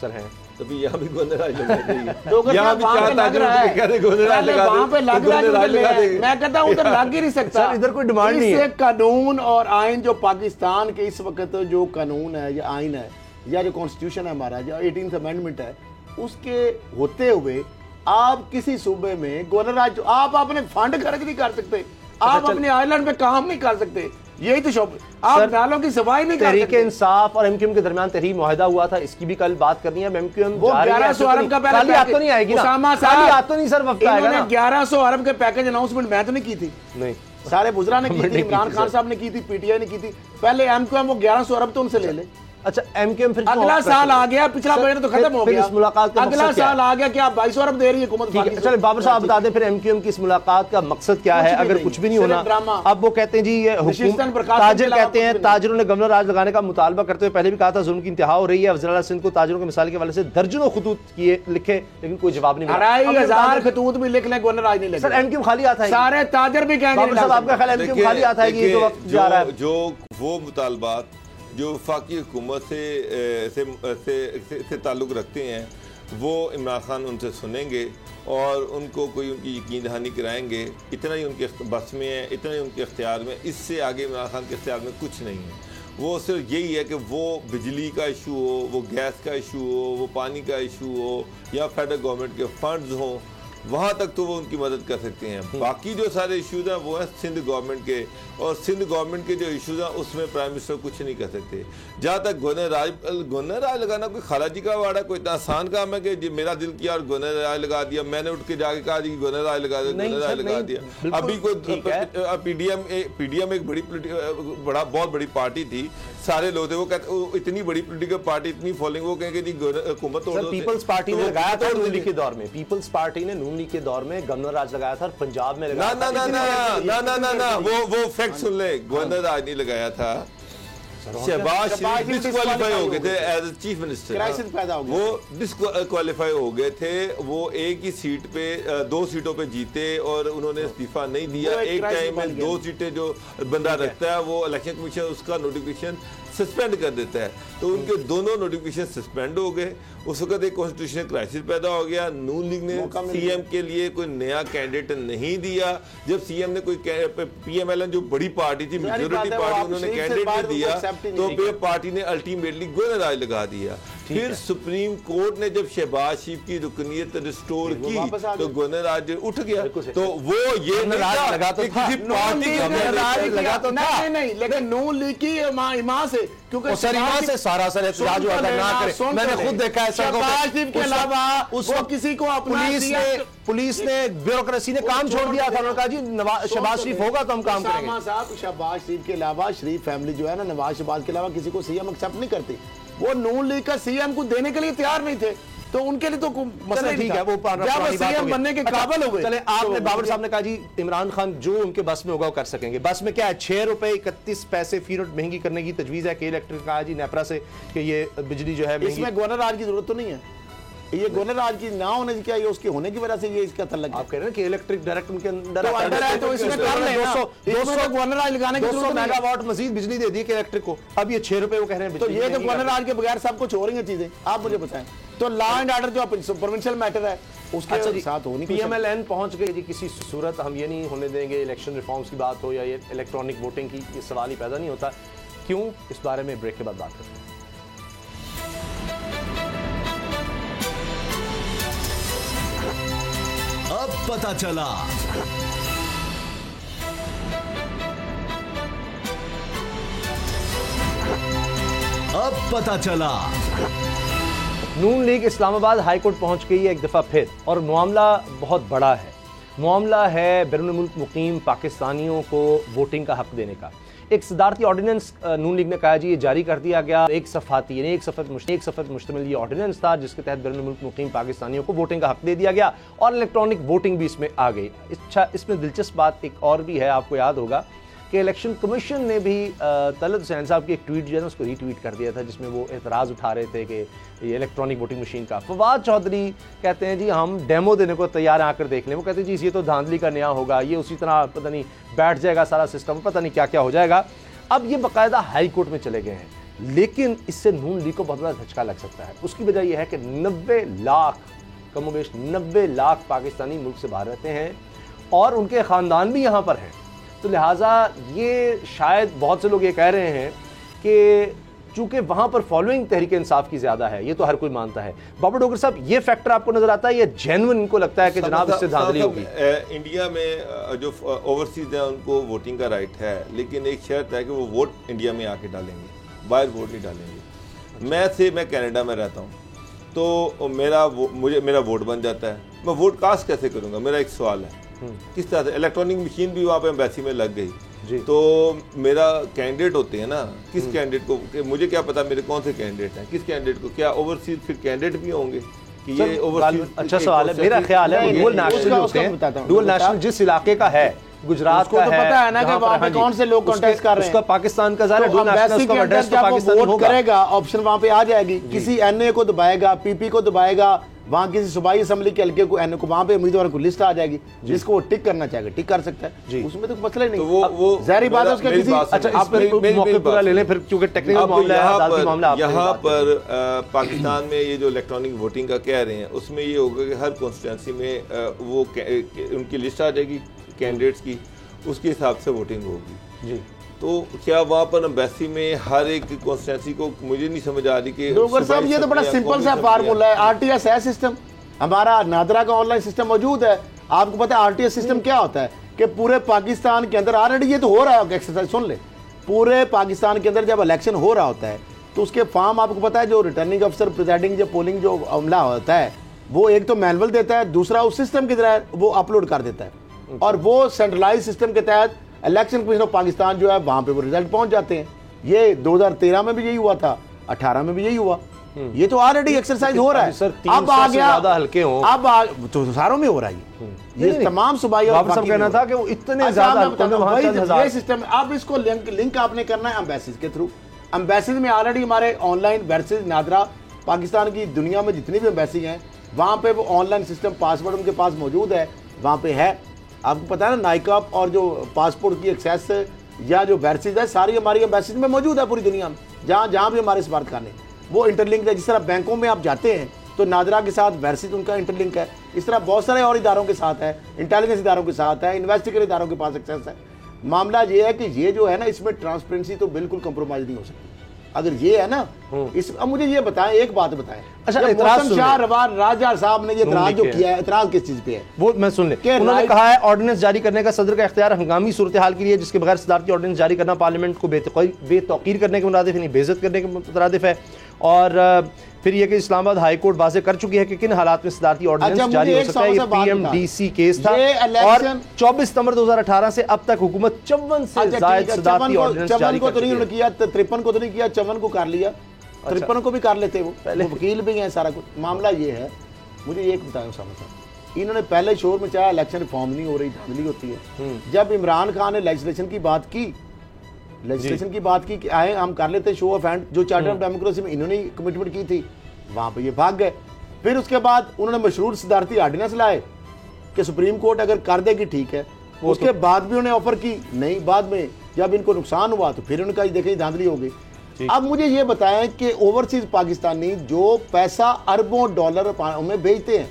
सर हैं तो फिर यहाँ भी गवर्नर राज लगा तो देंगे। यहाँ भी वहाँ पे चार लग रहा ताजरों है। पे कहते गवर्नर राज लगा वहाँ पे देंगे, लग तो रहा है गवर्नर राज जो लगा ले- देंगे। मैं कहता हूँ उधर लग ही नहीं सकता। सर, इधर कोई डिमांड नहीं है। इससे कानून और आइन जो पाकिस्तान के इस वक्त जो कानून है या आइन है या जो कॉन्स्टिट्यूशन है हमारा, जो 18th अमेंडमेंट है, उसके होते हुए आप किसी सूबे में गवर्नर राज, आप अपने फंड खर्च नहीं कर सकते, आप अपने आइलैंड पे काम नहीं कर सकते, यही तो शौक। आप नालों की सफाई नहीं कर तहरीक सकते। इंसाफ और एमक्यूएम के दरमियान तहरीर मुआहिदा हुआ था, इसकी भी कल बात करनी है। एमक्यूएम वो 1100 अरब का खाली हाथ तो नहीं आएगी ना, खाली हाथ तो नहीं सर वक्त आएगा ना। 1100 अरब के पैकेज अनाउंसमेंट मैं तो नहीं की थी, नहीं सारे बुजरा ने की थी, इमरान खान साहब ने की थी, पीटीआई ने की थी। पहले एमक्यूएम वो 1100 अरब तो उनसे ले ले। अच्छा, एमक्यूएम फिर अगला साल आ गया, पिछला बजट तो खत्म हो फिर गया, इस मुलाकात का अगला मकसद क्या साल आ गया कि आप 2200 अरब दे रही है हुकूमत। ठीक है, चलो बाबर साहब बता दें फिर एमक्यूएम की इस मुलाकात का मकसद क्या है? अगर कुछ भी नहीं होना, अब वो कहते हैं जी ये ताजिर कहते हैं, ताजिरों ने गवर्नर राज लगाने का मुतालबा करते हुए पहले भी कहा था जुल्म की इंतहा हो रही है। वज़ीर-ए-आला सिंध को ताजिरों के मिसाल के हवाले से दर्जनों खुतूत किए लिखे, लेकिन कोई जवाब नहीं मिला। 2500 खतूत भी लिख लें, गवर्नर राज नहीं सर लगे। एमक्यूएम खाली आता है, सारे ताजर भी कहेंगे बाबर साहब आपका ख्याल एमक्यूएम खाली आता है कि ये जो वक्त जा रहा है? जो वो मुतालबात जो वफाकी हुकूमत से ताल्लुक़ रखते हैं, वो इमरान खान उनसे सुनेंगे और उनको कोई उनकी यकीन दहानी कराएंगे। इतना ही उनके बस में है, इतना ही उनके इख्तियार में, इससे आगे इमरान खान के इख्तियार में कुछ नहीं है। वो सिर्फ यही है कि वो बिजली का इशू हो, वो गैस का इशू हो, वो पानी का इशू हो, या फेडरल गवर्नमेंट के फंड्स हों, वहाँ तक तो वो उनकी मदद कर सकते हैं। बाकी जो सारे इश्यूज हैं वो हैं सिंध गवर्नमेंट के, और सिंध गवर्नमेंट के जो इश्यूज हैं उसमें प्राइम मिनिस्टर कुछ नहीं कर सकते। जहाँ तक गवर्नर राज लगाना कोई खालाजी का वाड़ा, कोई इतना आसान काम है कि मेरा दिल किया और गवर्नर राज लगा दिया, मैंने उठ के जाके कहा कि गवर्नर राज लगा दिया, गवर्नर राज लगा दिया। अभी कोई पीडीएम एक बहुत बड़ी पार्टी थी, सारे लोग थे, वो कहते इतनी बड़ी पोलिटिकल पार्टी, इतनी फॉलोइंग, वो कहेंगे हुकूमत तोड़ दो। पीपल्स पार्टी ने लगाया था नून लीग के दौर में, पीपल्स पार्टी ने नून लीग के दौर में गवर्नर राज लगाया था और पंजाब में लगाया ना, वो फैक्ट सुन ले, गवर्नर राज नहीं लगाया था, शहबाज शरीफ डिस्क्वालीफाई हो गए थे एज चीफ मिनिस्टर, क्राइसिस पैदा हो गया, वो डिस्क्वालीफाई हो गए थे। वो एक ही सीट पे 2 सीटों पे जीते और उन्होंने इस्तीफा नहीं दिया। एक टाइम में 2 सीटें जो बंदा रखता है वो इलेक्शन कमीशन उसका नोटिफिकेशन सस्पेंड कर देता है, तो उनके दोनों नोटिफिकेशन सस्पेंड हो गए। उस वक्त एक कॉन्स्टिट्यूशनल क्राइसिस पैदा हो गया। नून लीग ने सीएम के लिए कोई नया कैंडिडेट नहीं दिया। जब सीएम ने कोई पीएमएलएन जो बड़ी पार्टी थी, मेजोरिटी पार्टी, उन्होंने कैंडिडेट नहीं दिया, तो फिर पार्टी ने अल्टीमेटली गवर्नर राज लगा दिया। फिर सुप्रीम कोर्ट ने जब शहबाज शरीफ की रुकनीयत रिस्टोर की तो गवर्नर राज उठ गया। तो वो ये लगा तो किसी पार्टी लगा तो नहीं, लेकिन नून लीग की इमाम से, क्योंकि से सारा सर एहतजाज हुआ था, ना करे, मैंने खुद देखा है शहबाज शरीफ के अलावा वो किसी को अपना पुलिस ने ब्यूरोक्रेसी ने काम छोड़ दिया था। उन्होंने कहा जी शहबाज शरीफ होगा तो हम काम करेंगे। साहब शहबाज शरीफ के अलावा, शरीफ फैमिली जो है ना, नवाज शहबाज के अलावा किसी को सीएम एक्सेप्ट नहीं करती। वो नून लीग का सीएम को देने के लिए तैयार नहीं थे, तो उनके लिए तो मसला ठीक है, वो सीएम बनने के काबिल हो गए। चले, आपने बाबर साहब ने कहा जी इमरान खान जो उनके बस में होगा वो कर सकेंगे। बस में क्या है, 6 रुपए 31 पैसे फी यूनिट महंगी करने की तजवीज है। के इलेक्ट्रिक कहा जी नेपरा से कि ये बिजली जो है, इसमें गवर्नर राज की जरूरत तो नहीं है। ये गवर्नर राज की ना होने की क्या, ये उसके होने की वजह से ये इसका तल्लक। आप कह रहे हैं कि इलेक्ट्रिक डायरेक्ट उनके अंदर है, तो इसमें गवर्नर राज लगाने की 200 मेगावाट मजीद बिजली दे दी कि इलेक्ट्रिक को। अब ये 6 रुपए वो कह रहे हैं, तो ये तो गवर्नर राज के बगैर सब कुछ हो रही है चीजें। आप मुझे बताएं, तो लॉ एंड ऑर्डर जो प्रोविंशियल मैटर है उसके साथ होनी। पीएमएलएन पहुंच गए जी, किसी सूरत हम ये नहीं होने देंगे इलेक्शन रिफॉर्म्स की बात हो या ये इलेक्ट्रॉनिक वोटिंग की, ये सवाल ही पैदा नहीं होता। क्यों, इस बारे में ब्रेक के बाद बात करते हैं। अब पता चला, अब पता चला। नून लीग इस्लामाबाद हाई कोर्ट पहुंच गई है एक दफा फिर, और मामला बहुत बड़ा है। मामला है बैरून मुल्क मुकीम पाकिस्तानियों को वोटिंग का हक देने का। एक सदारती ऑर्डिनेंस नून लीग ने कहा जी ये जारी कर दिया गया। एक सफाती यानी एक सफत मुश्तमिल ये ऑर्डिनेंस था जिसके तहत बैरून मुल्क मुकीम पाकिस्तानियों को वोटिंग का हक दे दिया गया और इलेक्ट्रॉनिक वोटिंग भी इसमें आ गई। अच्छा, इसमें दिलचस्प बात एक और भी है, आपको याद होगा कि इलेक्शन कमीशन ने भी तलत हुसैन साहब की एक ट्वीट जो है ना उसको रीट्वीट कर दिया था जिसमें वो एतराज़ उठा रहे थे कि ये इलेक्ट्रॉनिक वोटिंग मशीन का। फवाद चौधरी कहते हैं जी हम डेमो देने को तैयार हैं, आकर देख लें। वो कहते हैं जी ये तो धांधली का नया होगा, ये उसी तरह पता नहीं बैठ जाएगा सारा सिस्टम, पता नहीं क्या क्या हो जाएगा। अब ये बाकायदा हाई कोर्ट में चले गए हैं, लेकिन इससे नून लीग को बहुत बड़ा झटका लग सकता है। उसकी वजह यह है कि 90 लाख कमोबेश 90 लाख पाकिस्तानी मुल्क से बाहर रहते हैं और उनके ख़ानदान भी यहाँ पर हैं। तो लिहाजा ये शायद बहुत से लोग ये कह रहे हैं कि चूंकि वहां पर फॉलोइंग तहरीक इंसाफ की ज्यादा है, ये तो हर कोई मानता है। बाबर डोगर साहब, ये फैक्टर आपको नजर आता है, ये जेन्युइन इनको लगता है कि जनाब इससे धांधली होगी? इंडिया में जो ओवरसीज है उनको वोटिंग का राइट है, लेकिन एक शर्त है कि वो वोट इंडिया में आके डालेंगे, बाहर वोट नहीं डालेंगे। मैं कनाडा में रहता हूँ तो मेरा वोट बन जाता है, मैं वोट कास्ट कैसे करूँगा? मेरा एक सवाल है किस तरह से। इलेक्ट्रॉनिक मशीन भी वहाँ पे एम्बेसी में लग गई जी, तो मेरा कैंडिडेट होते हैं ना, किस कैंडिडेट को, मुझे क्या पता मेरे कौन से कैंडिडेट हैं, किस कैंडिडेट को, क्या ओवरसीज फिर कैंडिडेट भी होंगे कि ये ओवरसीज? अच्छा सवाल है, मेरा ख्याल है डुअल नेशनल होते हैं, डुअल नेशनल जिस इलाके का है, गुजरात को तो पता है ना कि वहाँ पे कौन से लोग कॉन्टेस्ट कर रहे हैं, उसका पाकिस्तान का ज़ाहिर डुअल नेशनल का एड्रेस तो पाकिस्तान होगा, करेगा ऑप्शन वहाँ पे आ जाएगी। किसी एनए को दबाएगा, पीपी को दबाएगा, वहाँ किसी सूबाई असेंबली के हल्के को एनए को, वहाँ पे उम्मीदवार को लिस्ट आ जाएगी, जिसको वो टिक करना चाहेगा टिक कर सकता है, उसमें तो मसला ही नहीं। वो जाहिर बात है उसका किसी। अच्छा, आप मौके पूरा ले लें फिर, क्योंकि टेक्निकल मामला है, अदालती मामला। यहाँ पर पाकिस्तान में ये जो इलेक्ट्रॉनिक वोटिंग का कह रहे हैं उसमें ये होगा कि हर कॉन्स्टिट्यूंसी में वो उनकी लिस्ट आ जाएगी कैंडिडेट्स की, उसके हिसाब से वोटिंग होगी जी। तो क्या वहाँ पर एम्बेसी में हर एक कॉन्स्टिट्यूंसी को, मुझे नहीं समझ आ रही कि डोगर साहब ये तो बड़ा सिंपल सा फार्मूला है। आरटीएस है सिस्टम, हमारा नादरा का ऑनलाइन सिस्टम मौजूद है। आपको पता है आरटीएस सिस्टम क्या होता है कि पूरे पाकिस्तान के अंदर ऑलरेडी ये तो हो रहा है एक्सरसाइज, सुन ले, पूरे पाकिस्तान के अंदर जब इलेक्शन हो रहा होता है तो उसके फॉर्म आपको पता है जो रिटर्निंग अफसर प्रिजाइडिंग जो पोलिंग जो अमला होता है वो एक तो मैनुअल देता है, दूसरा उस सिस्टम की तरह वो अपलोड कर देता है और वो सेंट्रलाइज सिस्टम के तहत इलेक्शन कमीशन ऑफ पाकिस्तान जो है वहां पे वो रिजल्ट पहुंच जाते हैं। ये 2013 में भी यही हुआ था, 18 में भी यही हुआ, ये तो ऑलरेडी एक्सरसाइज हो रहा है। अब आ गया हल्के हो, अब तो सारों में हो रहा है ये तमाम सूबाई और सब कहना था कि वो इतने ज्यादा ये सिस्टम। अब इसको लिंक आपने करना है एम्बेसीज के थ्रू। एम्बेसीज में ऑलरेडी हमारे ऑनलाइन वर्सेज नादरा, पाकिस्तान की दुनिया में जितनी भी एम्बेसी हैं वहां पे वो ऑनलाइन सिस्टम पासवर्ड उनके पास मौजूद है, वहां पे है। आपको पता है ना नाइकाप और जो पासपोर्ट की एक्सेस या जो वर्सेज है सारी हमारी एम्बेसीज में मौजूद है पूरी दुनिया में, जहाँ जहाँ भी हमारे सफारतखाने वो इंटरलिंक है। जिस तरह बैंकों में आप जाते हैं तो नादरा के साथ वर्सेज उनका इंटरलिंक है, इस तरह बहुत सारे और इदारों के साथ है, इंटेलिजेंस इदारों के साथ है, इन्वेस्टिगेटिव इदारों के पास एक्सेस है। मामला ये है कि ये जो है ना इसमें ट्रांसपेरेंसी तो बिल्कुल कंप्रोमाइज नहीं हो सकती अगर ये है ना इस। अब मुझे ये बताएं, एक बात बताएं, अच्छा राजा साहब ने ये इतराज जो किया है, इतराज किस चीज पे है वो मैं सुन ले। उन्होंने कहा है ऑर्डिनेंस जारी करने का सदर का इख्तियार हंगामी सूरत हाल के लिए जिसके बगैर सदारती ऑर्डिनेंस जारी करना पार्लियामेंट को बेतौकीर करने के मुताबिक नहीं बेइज्जत करने के मुताबिक है। और फिर यह कि इस्लामाबाद हाई कोर्ट वाज़ेह कर चुकी है कि किन हालात में सदारती ऑर्डिनेंस जारी हो सकता है। ये पीएमडीसी केस था और 24 सितंबर 2018 से अब तक हुकूमत 54 से ज्यादा सदारती ऑर्डिनेंस जारी कर चुकी है। किया 53 को तो नहीं किया, 54 को कर लिया, 53 को भी कर लेते वो पहले, वकील भी हैं सारा कुछ। मामला ये है, मुझे ये बताया उसामा साहब, इन्होंने पहले शोर में चाहे इलेक्शन रिफॉर्म नहीं हो रही, धांधली होती है। जब इमरान खान ने लेजिस्लेशन की बात की कि आए हम कर लेते शो ऑफ हैंड, जो चार्टर ऑफ डेमोक्रेसी में इन्होंने कमिटमेंट की थी, वहां पे ये भाग गए। फिर उसके बाद उन्होंने मशरूत सदारती ऑर्डिनेंस लाए कि सुप्रीम कोर्ट अगर कर देगी ठीक है, उसके बाद भी उन्हें ऑफर की नहीं, बाद में जब इनको नुकसान हुआ तो फिर उनका देखें धांधली हो गई। अब मुझे ये बताएं कि ओवरसीज पाकिस्तानी जो पैसा अरबों डॉलर हमें भेजते हैं,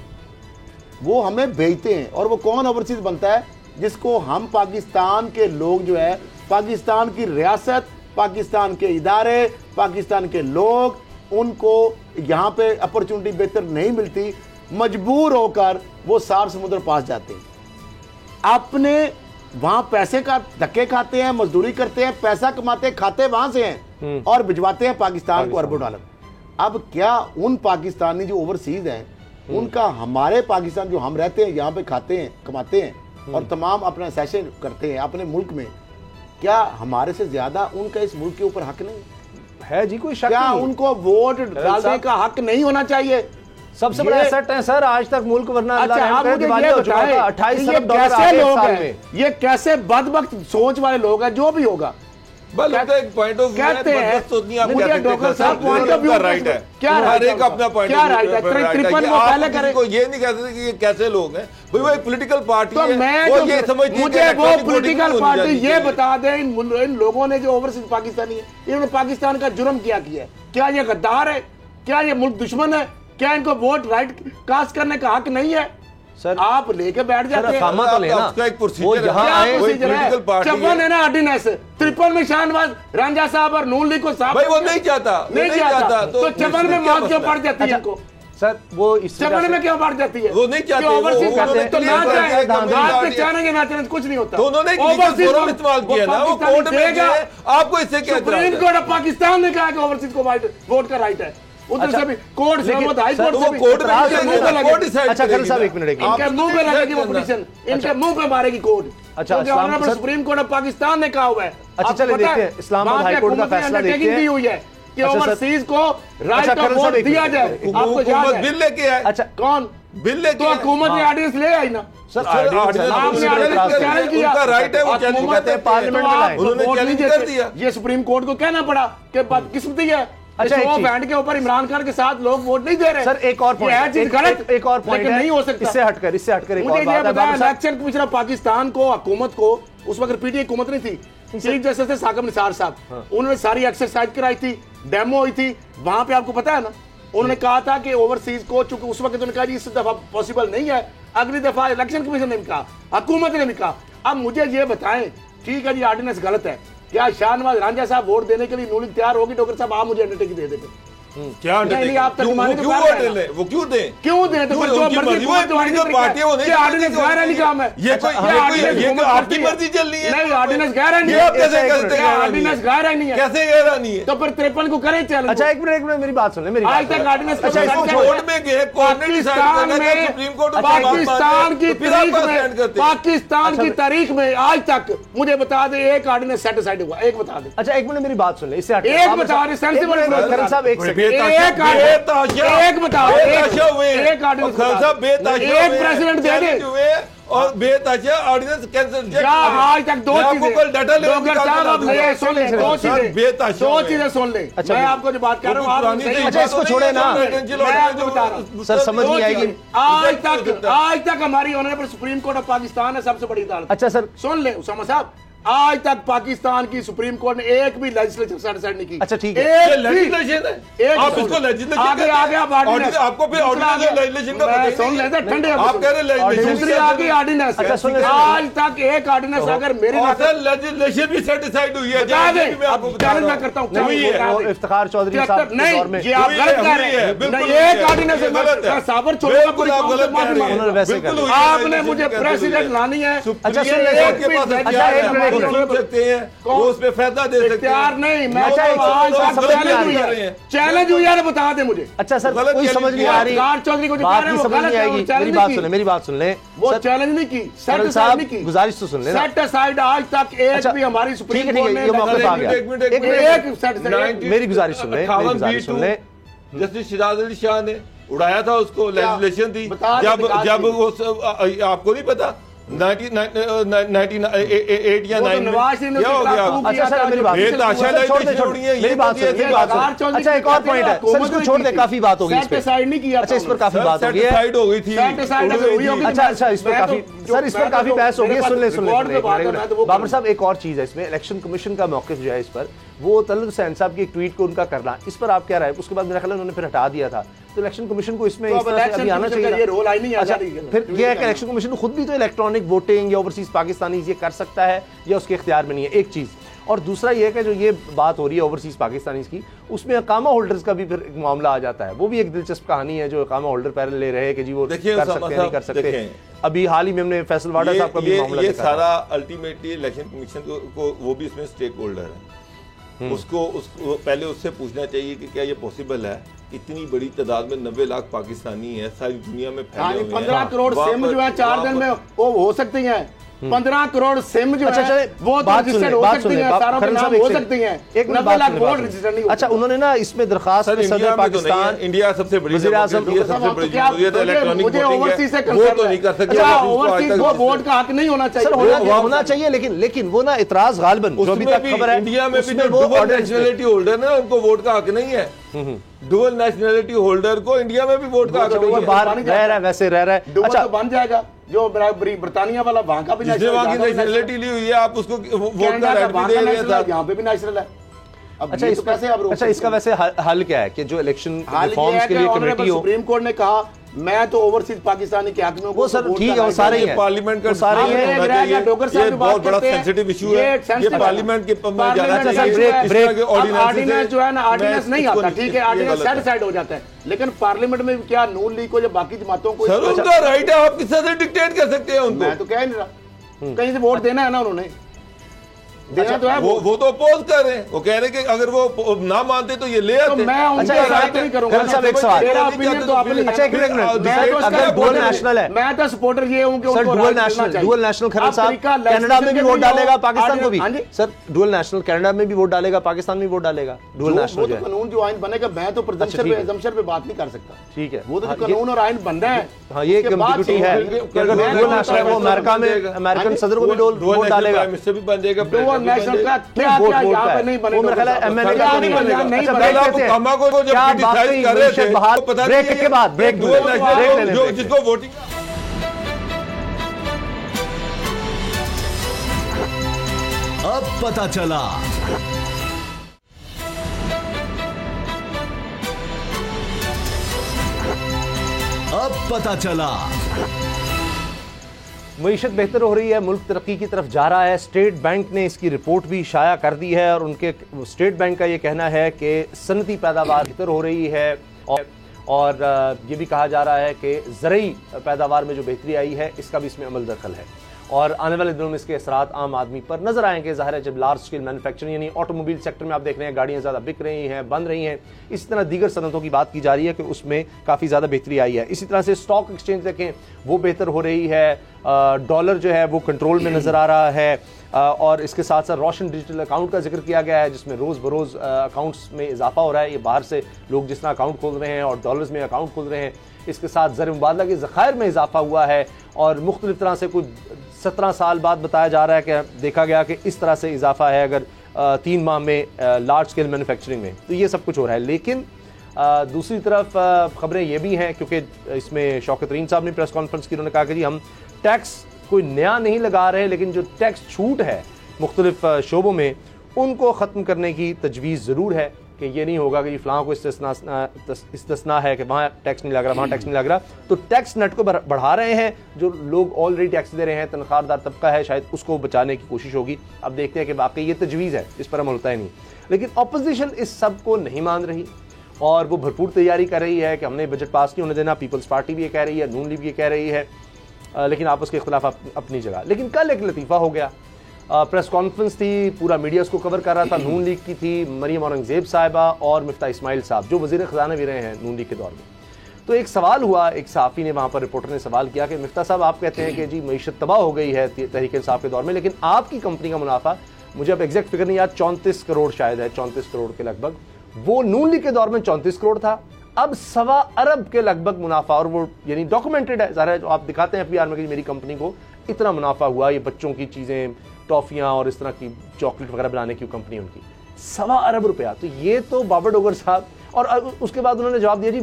वो हमें भेजते हैं, और वो कौन ओवरसीज बनता है? जिसको हम पाकिस्तान के लोग जो है, पाकिस्तान की रियासत, पाकिस्तान के इदारे, पाकिस्तान के लोग, उनको यहाँ पे अपॉर्चुनिटी बेहतर नहीं मिलती, मजबूर होकर वो सार समुद्र पास जाते हैं, अपने वहां पैसे का धक्के खाते हैं, मजदूरी करते हैं, पैसा कमाते हैं, खाते वहां से हैं और भिजवाते हैं पाकिस्तान को अरबों डॉलर। अब क्या उन पाकिस्तानी जो ओवरसीज हैं उनका हमारे पाकिस्तान जो हम रहते हैं यहाँ पे खाते हैं, कमाते हैं और तमाम अपना सेशन करते हैं अपने मुल्क में, क्या हमारे से ज्यादा उनका इस मुल्क के ऊपर हक नहीं है जी? कोई शक क्या नहीं। उनको वोट डालने का हक नहीं होना चाहिए? सबसे बड़ा एसेट है सर आज तक मुल्क, वरना अच्छा, आप मुझे दिवालिया ये हो चुका था। 28 अरब डॉलर कैसे आगे लोग साल हैं, में। ये कैसे बदबख्त सोच वाले लोग हैं, जो भी होगा एक पॉइंट ऑफ व्यू कहते हैं। है, मुझे डॉक्टर साहब पॉइंट ऑफ व्यू राइट है, क्या हर एक अपना पॉइंट क्या राइट है? 53 वो पहले करे, को ये नहीं कह सकते कि ये कैसे लोग हैं भाई, वो एक पॉलिटिकल पार्टी तो है, मैं वो तो ये समझती है मुझे कि वो इलेक्ट्रॉनिक पॉलिटिकल वोटिंग पार्टी होनी ये चाहिए। बता दें इन लोगों ने जो ओवरसीज पाकिस्तानी है, इन्होंने पाकिस्तान का जुर्म क्या किया है? क्या ये गद्दार है? क्या ये मुल्क दुश्मन है? क्या इनको वोट राइट कास्ट करने का हक नहीं है? सर आप लेके बैठ जाते हैं। असामा तो लेना, उसका एक वो प्रोसीजर यहाँ है, आए, कोई पॉलिटिकल पार्टी चपन है ना ऑर्डिनेंस 53 में शाहनवाज रंजा साहब और नून लीग को साहब भाई वो नहीं चाहता, नहीं चाहता, तो चपन में मौत क्यों पड़ जाती है इनको? सर वो इस चपन में क्यों बढ़ जाती है? वो नहीं चाहते, कि ओवरसीज वो करते हैं, तो उन्होंने ना clear चाहे, कर दिया, बात पे चाहेंगे ना चाहेंगे कुछ नहीं होता। तो उन्होंने एक ओवरसीज लीगल को- फोरम इस्तेमाल किया ना, वो पाकिस्तानी कोर्ट में देगा। गए, आपको इससे क्या सुप्रीम इतराज है? कोर्ट ऑफ पाकिस्तान ने कहा कि ओवरसीज को वोट का राइट है। उधर अच्छा, से भी कोर्ट से लेकिन हाई सर, कोर्ट तो से वो भी कोर्ट में इनके जाएंगे मुंह पे ना, लगेगी। कोर्ट decide अच्छा, खलील करेगी साहब, ना। एक मिनट, एक मिनट। इनके मुंह पे लगेगी वो पिटीशन, इनके मुंह पे मारेगी कोर्ट। अच्छा, क्योंकि इस्लाम- honourable sir- supreme court of Pakistan ने कहा हुआ है। अच्छा, आपको चलिए पता है, देखते हैं, इस्लामाबाद वहाँ पे हाई कोर्ट का हुकूमत ने फैसला अंडरटेकिंग देखते हैं। दी हुई है कि अच्छा, सर- ओवरसीज को राइट अच्छा, ऑफ खलील वोट साहब, एक दिया मिनट, जाए। आपको याद हुकूमत है? बिल लेके आए, अच्छा कौन बिल लेके तो आए। हुकूमत ने आर्डिनेंस ले आई ना? सर सर, ऑर्डिनेंस ऑर्डिनेंस लाना आपने किसी को ऑर्डिनेंस एतराज नहीं। चैलेंज किया, उनका राइट है, वो चैलेंज हुकूमत करते हैं, पार्लियामेंट तो में लाए। आप उन्होंने वोट नहीं चैलेंज कर देते। दिया। ये सुप्रीम कोर्ट को कहना पड़ा कि बदकिस्मती है। अच्छा, एक शो चीज। बैंड के ऊपर इमरान खान के साथ लोग वोट नहीं दे रहे। सर एक और ये पॉइंट, है चीज गलत, एक और पॉइंट लेकिन नहीं हो सकता। इससे हटकर एक मुझे और ये बात है बताया, बाबू साहब। इलेक्शन कमिश्नर पाकिस्तान को, हुकूमत को, उस वक्त पीटीआई हुकूमत नहीं थी, चीफ जस्टिस थे साकिब निसार साहब, उन्होंने सारी एक्सरसाइज कराई थी, डेमो हुई थी वहां पे, आपको पता है ना? उन्होंने कहा था कि ओवरसीज को, चूंकि उस वक्त उन्होंने कहा इस दफा पॉसिबल नहीं है, अगली दफा इलेक्शन कमीशन ने भी कहा, हुकूमत ने भी कहा। अब मुझे ये बताएं, ठीक है जी ऑर्डिनेंस गलत है, क्या शाहनवाज रांझा साहब वोट देने के लिए नून लीग तैयार होगी? डॉक्टर साहब आप मुझे अंडरटेकिंग दे देते। क्या नहीं, आप क्यों तर्जुमानी तो क्यों कर वोट रहे हैं। ले, वो क्यों दें? क्यों दें? तो फिर जो उनकी मर्जी मर्जी, वो हुकूमत तुम्हारी पॉलिटिकल तरीका है। पार्टी है, वो नहीं ये समझती ऑर्डिनेंस कि गैर आईनी काम है। ये कोई अच्छा, ऑर्डिनेंस ये हुकूमत आपकी करती है। मर्जी चल रही है। नहीं, ऑर्डिनेंस गैर आईनी ये है। आप कैसे कहते हैं ऑर्डिनेंस गैर आईनी है? कैसे गहरा नहीं है? तो फिर 53 को करें चैलेंज। अच्छा एक मिनट मेरी बात सुन ले, मेरी आज बात तक सुन। ऑर्डिनेंस अच्छा, इसको कोर्ट में गए, कोर्ट ने डिसाइड पाकिस्तान करना है कि में, सुप्रीम कोर्ट पाकिस्तान की फिर आप तारीख स्टैंड में, करते हैं। पाकिस्तान की तारीख में आज तक मुझे बता दे एक ऑर्डिनेंस सेटिस्फाइड हुआ? एक बता दे, अच्छा एक मिनट मेरी बात सुन ले, इससे हट एक बता दे, सेंसिबल खलील साहब एक सेकंड। एक बता दे, बेताशा हुए, एक ऑर्डिनेंस और खालसा बेताशा एक हुए, प्रेसिडेंट दे दे। चैलेंज हुए और बेताशा ऑर्डिनेंस कैंसिल क्या आज तक दो चीजें, डाटा ले डॉक्टर साहब आप ले सुन ले, दो चीजें, दो चीजें सुन ले। अच्छा, मैं आपको जो बात कर रहा हूँ आप सही- अच्छा, इसको छोड़े ना। मैं आपको बता रहा हूँ, सर समझ नहीं आएगी। आज तक हमारी honourable supreme court of Pakistan है सबसे बड़ी अदालत। अच्छा सर, सुन ले उसामा साहब, आज तक पाकिस्तान की सुप्रीम कोर्ट ने एक भी लेजिस्लेचर सेटिस्फाइड नहीं की। अच्छा, ठीक है। ये एक भी। लेजिस्लेशन है, एक आप सुन। इसको लेजिस्लेशन आगे कहते हैं। आगे आप ऑर्डिनेंस, आपको फिर ऑर्डिनेंस लेजिस्लेशन का पता ही सुन नहीं लेते है। ठंडे आप कह रहे हैं लेजिस्लेशन दूसरी आगे ऑर्डिनेंस। अच्छा, सुन ले, सुन ले। आज तक एक ऑर्डिनेंस अगर मेरे और ना सर लेजिस्लेशन भी सेटिस्फाइड हुई है, बता दे, जैसे कि मैं आपको अब बता चैलेंज रहा मैं हूं। करता हूँ, हुई क्या है। वो इफ्तिखार चौधरी साहब के नहीं, दौर में ये आप गलत कह रहे हैं। बिल्कुल नहीं, एक ऑर्डिनेंस ये गलत है। साबर छोड़ूंगा, बिल्कुल पूरी आप कौम से गलत कह माफी रहे हैं। उन्होंने वैसे बिल्कुल कर हुई दिया। है, आपने मुझे लेजिस्लेशन प्रेसिडेंट कैंसिल हुई है। लानी है। अच्छा, ये सुन ले, एक आपके भी पास लेजिस्लेचर अच्छा, एक हथियार मिनट, है, हमारी वो सुन सकते हैं, कौन? वो उस पे फैसला दे सकते हैं। इख्तियार नहीं, मैं अच्छा, एक आज बात तक समझ नहीं आ चैलेंज रही हुई है। है, चैलेंज हुई है, बता दे मुझे। अच्छा सर गलत कोई चैलेंज समझ नहीं किया। आ रही, इफ्तिखार चौधरी को जो कह बात रहे ही हैं वो समझ गलत नहीं है, वो आएगी। चैलेंज मेरी नहीं बात की। सुन ले, मेरी बात सुन ले। वो सर, चैलेंज नहीं की, खलील सेटिस्फाइड साहब नहीं की, गुजारिश तो सुन लेना। सेटिस्फाइड आज तक एक अच्छा, भी हमारी ठीक सुप्रीम है, ठीक है, कोर्ट ने ये मौके पे आ गया। एक मिनट, एक मिनट, एक सेटिस्फाइड 90 मेरी गुजारिश सुन ले, मेरी 58 गुजारिश सुन ले। जस्टिस शिराज अली शाह ने उड़ाया था उसको, लेजिस्लेशन थी बता दे, जब बता दे। जब वो आपको नहीं पता 98 या वो तो 9 नवाज शरीफ ने क्या हो उसके गया? खिलाफ अच्छा सर मेरी बात बेताशा सर, छोड़ दे, लेजिस्लेशन छोड़ उड़ी है, दे। मेरी ये बात सुन, बात मेरी बात सुन। अच्छा एक और पॉइंट है सर, इसको छोड़ दे, काफी बात होगी इस पे। सेटिस्फाइड नहीं किया अच्छा इस पर काफी बात होगी है। सेटिस्फाइड हो गई थी, सेटिस्फाइड उड़ गई हुई होगी। थी। अच्छा अच्छा इस पर मैं काफी तो- सर इस पर मैं काफी तो- बहस होगी है। मेरे सुन ले पास सुन ले रिकॉर्ड सुन पे बात है, ले मैं तो वो बाबर साहब, एक और चीज है इसमें, इलेक्शन कमीशन का मौक़िफ़ जो है इस पर, वो तलत हुसैन साहब की एक ट्वीट को उनका करना, इस पर आप क्या राय? उसके बाद मेरा ख्याल है उन्होंने फिर हटा दिया था। तो इलेक्शन कमीशन को इसमें तो इस अब तरह से इलेक्शन अभी आना कमीशन का चाहिए। ये रोल आई नहीं है, अच्छा, आजादी है। फिर ये है कि इलेक्शन कमीशन खुद भी तो इलेक्ट्रॉनिक वोटिंग या ओवरसीज पाकिस्तानी ये कर सकता है या उसके इख्तियार में नहीं है, एक चीज़। और दूसरा ये है कि जो ये बात हो रही है ओवरसीज पाकिस्तानी की, उसमें अकामा होल्डर्स का भी फिर एक मामला आ जाता है। वो भी एक दिलचस्प कहानी है, जो अकामा होल्डर पैरल ले रहे हैं कि जी वो देखिए, कर सकते हैं नहीं कर सकते। अभी हाल ही में हमने फैसल वाडा साहब का भी मामला ये देखा था। सारा अल्टीमेटली इलेक्शन कमीशन को वो भी इसमें स्टेक होल्डर है, उसको पहले उससे पूछना चाहिए कि क्या ये पॉसिबल है? इतनी बड़ी तादाद में 90 लाख पाकिस्तानी है, सारी दुनिया में फैले हुए हैं। 15 करोड़ सिम जो है 4 दिन में वो हो सकती हैं। 15 करोड़ सिम जो है वो तो रजिस्टर्ड हो सकती है, सारों के नाम हो सकती हैं, 90 लाख वोट रजिस्टर्ड नहीं। अच्छा, उन्होंने ना इसमें दरखास्त में सदर पाकिस्तान, इंडिया सबसे बड़ी मुझे ओवरसीज से कंसर्न नहीं कर सकते, ओवरसीज वो वोट का हक नहीं होना चाहिए, होना चाहिए, लेकिन वो ना इतराज गालिबन जो अभी तक खबर है इंडिया में भी जो डुअल नेशनलिटी होल्डर है उनको वोट का हक नहीं है। डुअल नेशनलिटी होल्डर को इंडिया में भी वोट का हक नहीं है, बाहर रह रहा है वैसे रह रहा है। अच्छा, बन जाएगा जो बर्तानिया वाला वहां का भी नेशनलिटी ली हुई है, आप उसको वोट का राइट भी दे रहे हैं, यहाँ पे भी नेशनल है। अच्छा, इसका वैसे हल क्या है कि जो इलेक्शन रिफॉर्म्स के लिए कमेटी हो? सुप्रीम कोर्ट ने कहा मैं तो ओवरसीज पाकिस्तानी के हक में, वो सर ठीक है, वो सारे ही पार्लियामेंट का सारे ही ये बहुत बड़ा सेंसिटिव इशू है, ये पार्लियामेंट के में जाना चाहिए। ऑर्डिनेंस जो है ना, ऑर्डिनेंस नहीं आता, ठीक है, ऑर्डिनेंस सेट साइड हो जाता है, लेकिन पार्लियामेंट में क्या नून लीग को या बाकी जमातों को सर उनका राइट है, आप किस तरह से डिक्टेट कर सकते हैं उनको? मैं तो कह नहीं रहा, कहीं से वोट देना है ना उन्होंने देना तो है, वो तो अपोज कर रहे हैं, वो कह रहे हैं कि अगर वो ना मानते तो ये ले आते। तो मैं उनके साथ नहीं करूंगा। एक सवाल, मेरा ओपिनियन तो अपनी, अच्छा एक मिनट, अगर डुअल नेशनल है, मैं तो सपोर्टर ये हूं कि सर डुअल नेशनल खैर साहब कनाडा में भी वोट डालेगा, पाकिस्तान को भी, सर डुअल नेशनल कनाडा में भी वोट डालेगा, पाकिस्तान में भी वोट डालेगा, डुअल नेशनल जो कानून जो आइन बनेगा, मैं तो प्रेजेंशन पे बात नहीं कर सकता, ठीक है, वो तो कानून और आइन बन रहा है। हाँ, ये एम्बिग्यूटी है कि अगर डुअल नेशनल है वो अमेरिका में अमेरिकन सदर को भी वोट डालेगा, इससे भी बन जाएगा। डुअल नेशनल का क्या क्या यहाँ पे नहीं बनेगा, मेरा ख्याल है एमएनए का नहीं बनेगा, नहीं बनेगा। कमा को जब क्रिटिसाइज कर रहे थे तो पता ब्रेक के बाद ब्रेक जो जिसको वोटिंग अब पता चला। अब पता चला। मईशत बेहतर हो रही है, मुल्क तरक्की की तरफ जा रहा है। स्टेट बैंक ने इसकी रिपोर्ट भी शाया कर दी है और उनके स्टेट बैंक का ये कहना है कि सनती पैदावार बेहतर हो रही है और ये भी कहा जा रहा है कि ज़रई पैदावार में जो बेहतरी आई है इसका भी इसमें अमल दखल है और आने वाले दिनों में इसके असरात आम आदमी पर नजर आएंगे। ज़ाहिर है जब लार्ज स्केल मैन्युफैक्चरिंग यानी ऑटोमोबाइल सेक्टर में आप देख रहे हैं गाड़ियां ज़्यादा बिक रही हैं, बन रही हैं, इसी तरह दीगर सनतों की बात की जा रही है कि उसमें काफ़ी ज़्यादा बेहतरी आई है। इसी तरह से स्टॉक एक्सचेंज देखें वो बेहतर हो रही है, डॉलर जो है वो कंट्रोल में नज़र आ रहा है और इसके साथ साथ रोशन डिजिटल अकाउंट का जिक्र किया गया है जिसमें रोज़ बरोज़ अकाउंट्स में इजाफा हो रहा है। ये बाहर से लोग जिस तरह अकाउंट खोल रहे हैं और डॉलर्स में अकाउंट खोल रहे हैं, इसके साथ ज़र मुबादला के ज़खायर में इजाफा हुआ है और मुख्तलिफ तरह से कुछ 17 साल बाद बताया जा रहा है कि देखा गया कि इस तरह से इजाफा है अगर 3 माह में लार्ज स्केल मैन्युफैक्चरिंग में, तो ये सब कुछ हो रहा है। लेकिन दूसरी तरफ खबरें ये भी हैं क्योंकि इसमें शौकत तरीन साहब ने प्रेस कॉन्फ्रेंस की, उन्होंने कहा कि जी हम टैक्स कोई नया नहीं लगा रहे लेकिन जो टैक्स छूट है मुख्तलिफ शोबों में उनको ख़त्म करने की तजवीज़ ज़रूर है कि ये नहीं होगा कि फ़लाँ को इस्तिस्ना है कि वहाँ टैक्स नहीं लग रहा, वहाँ टैक्स नहीं लग रहा, तो टैक्स नेट को बढ़ा रहे हैं। जो लोग ऑलरेडी टैक्स दे रहे हैं, तनख्वाहदार तबका है, शायद उसको बचाने की कोशिश होगी। अब देखते हैं कि वाकई ये तजवीज़ है, इस पर अमल होता है नहीं। लेकिन अपोजिशन इस सब को नहीं मान रही और वो भरपूर तैयारी कर रही है कि हमने बजट पास नहीं होने देना। पीपल्स पार्टी भी ये कह रही है, नून लीग भी ये कह रही है, लेकिन आपस के खिलाफ अपनी जगह। लेकिन कल एक लतीफ़ा हो गया, प्रेस कॉन्फ्रेंस थी, पूरा मीडिया उसको कवर कर रहा था। नून लीग की थी, मरियम औरंगजेब साहिबा और मिफ्ता इस्माइल साहब जो वज़ीर ख़ज़ाना भी रहे हैं नून लीग के दौर में। तो एक सवाल हुआ, एक सहाफ़ी ने वहाँ पर, रिपोर्टर ने सवाल किया कि मिफ्ता साहब आप कहते हैं कि जी मईशत तबाह हो गई है तहरीक इंसाफ के दौर में, लेकिन आपकी कंपनी का मुनाफा, मुझे अब एग्जैक्ट फिगर नहीं याद, 34 करोड़ शायद है, 34 करोड़ के लगभग, वो नून लीग के दौर में 34 करोड़ था, अब 1.25 अरब के लगभग मुनाफा, और वो यानी डॉक्यूमेंटेड है, ज़ाहिर है जो आप दिखाते हैं FBR में कि मेरी कंपनी को इतना मुनाफा हुआ, ये बच्चों की चीज़ें, टॉफियाँ और इस तरह की चॉकलेट वगैरह बनाने की कंपनी उनकी, 1.25 अरब रुपया। तो ये तो बाबर डोगर साहब, और उसके बाद उन्होंने जवाब दिया जी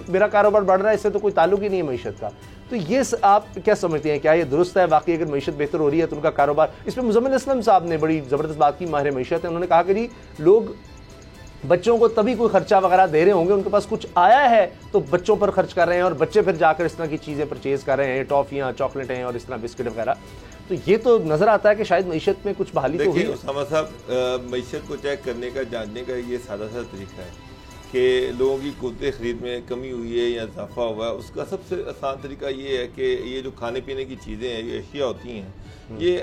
मेरा कारोबार बढ़ रहा है, इससे तो कोई ताल्लुक ही नहीं है मईशत का। तो ये आप क्या समझते हैं, क्या ये दुरुस्त है? वाकई अगर मईशत बेहतर हो रही है तो उनका कारोबार, इस पर मुज़म्मिल असलम साहब ने बड़ी ज़बरदस्त बात की, माहिर मईशत है, उन्होंने कहा कि जी लोग बच्चों को तभी कोई खर्चा वगैरह दे रहे होंगे, उनके पास कुछ आया है तो बच्चों पर खर्च कर रहे हैं और बच्चे फिर जाकर इस तरह की चीज़ें परचेज कर रहे हैं, टॉफियाँ, चॉकलेटें और इस तरह बिस्किट वगैरह। तो ये तो नज़र आता है कि शायद मईशत में कुछ बहाली तो हुई है। उसामा साहब, मईशत को चेक करने का, जानने का ये सादा सा तरीका है कि लोगों की क़ुव्वत ख़रीद में कमी हुई है या इजाफा हुआ है। उसका सबसे आसान तरीका ये है कि ये जो खाने पीने की चीज़ें हैं, ये अशिया होती हैं, ये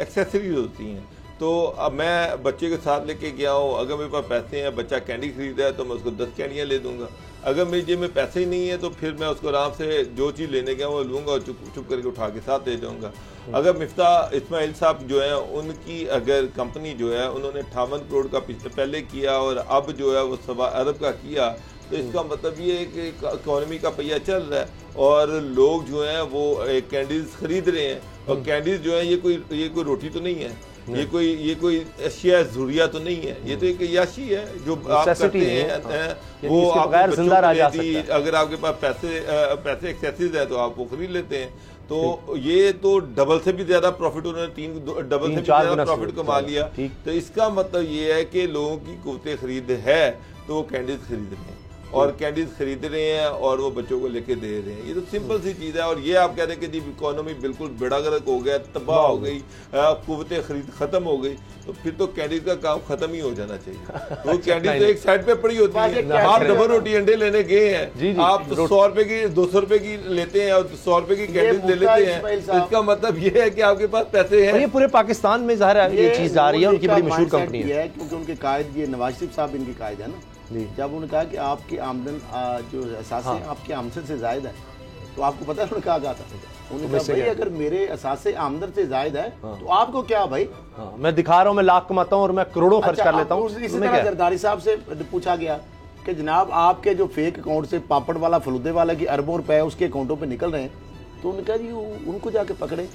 एक्सेसरीज होती हैं। तो अब मैं बच्चे के साथ लेके गया हूँ, अगर मेरे पास पैसे हैं, बच्चा कैंडी खरीदा है तो मैं उसको 10 कैंडियाँ ले दूंगा। अगर मेरी जेब में पैसे ही नहीं है तो फिर मैं उसको आराम से जो चीज़ लेने गया वो लूँगा और चुप करके उठा के साथ ले जाऊँगा। अगर मिफ्ताह इस्माइल साहब जो है उनकी अगर कंपनी जो है उन्होंने 58 करोड़ का पहले किया और अब जो है वो 1.25 अरब का किया, तो इसका मतलब ये है कि इकोनॉमी का पहिया चल रहा है और लोग जो हैं वो कैंडीज खरीद रहे हैं। और कैंडीज जो है ये कोई रोटी तो नहीं है, ये कोई अशिया ज़रूरिया तो नहीं है, ये तो एक याशी है जो आप करते हैं वो आप जिंदा रह जा सकते हैं। अगर आपके पास पैसे एक्सेसिव है तो आप वो खरीद लेते हैं। तो ये तो डबल से भी ज्यादा प्रॉफिट उन्होंने डबल से भी ज्यादा प्रॉफिट कमा लिया। तो इसका मतलब ये है कि लोगों की कुव्वत खरीद है तो वो कैंडीज खरीद रहे हैं और कैंडीज खरीद रहे हैं और वो बच्चों को लेके दे रहे हैं। ये तो सिंपल सी चीज़ है। और ये आप कह रहे हैं कि जी इकोनॉमी बिल्कुल बेड़ागर्क हो गया, तबाह हो गई, कुव्वत खरीद खत्म हो गई, तो फिर तो कैंडीज का काम खत्म ही हो जाना चाहिए। तो कैंडीज तो एक साइड पे पड़ी होती है। आप डबल रोटी अंडे लेने गए हैं, आप 100 रुपए की 200 रुपए की लेते हैं और 100 रुपए की कैंडीज ले लेते हैं, तो इसका मतलब ये है कि आपके पास पैसे हैं। ये पूरे पाकिस्तान में ज़ाहिर है ये चीज़ जा रही है, उनकी बड़ी मशहूर कंपनी है। क्योंकि उनके कायद ये नवाज शरीफ साहब इनकी कायद है ना, जब उन्होंने कहा कि आपकी आमदन जो असासे हैं आपकी आमदन से जायद है, तो आपको पता है उन्होंने कहा था, उन्होंने कहा भाई अगर मेरे असासे आमदन से जायद है तो आपको क्या भाई, मैं दिखा रहा हूँ मैं लाख कमाता हूँ और मैं करोड़ों खर्च कर लेता हूँ। इसी तरह जरदारी साहब से पूछा गया कि जनाब आपके जो फेक अकाउंट से पापड़ वाला फलूदे वाला की अरबों रुपए उसके अकाउंटों पे निकल रहे हैं, तो उन्होंने कहा जी उनको जाके पकड़े,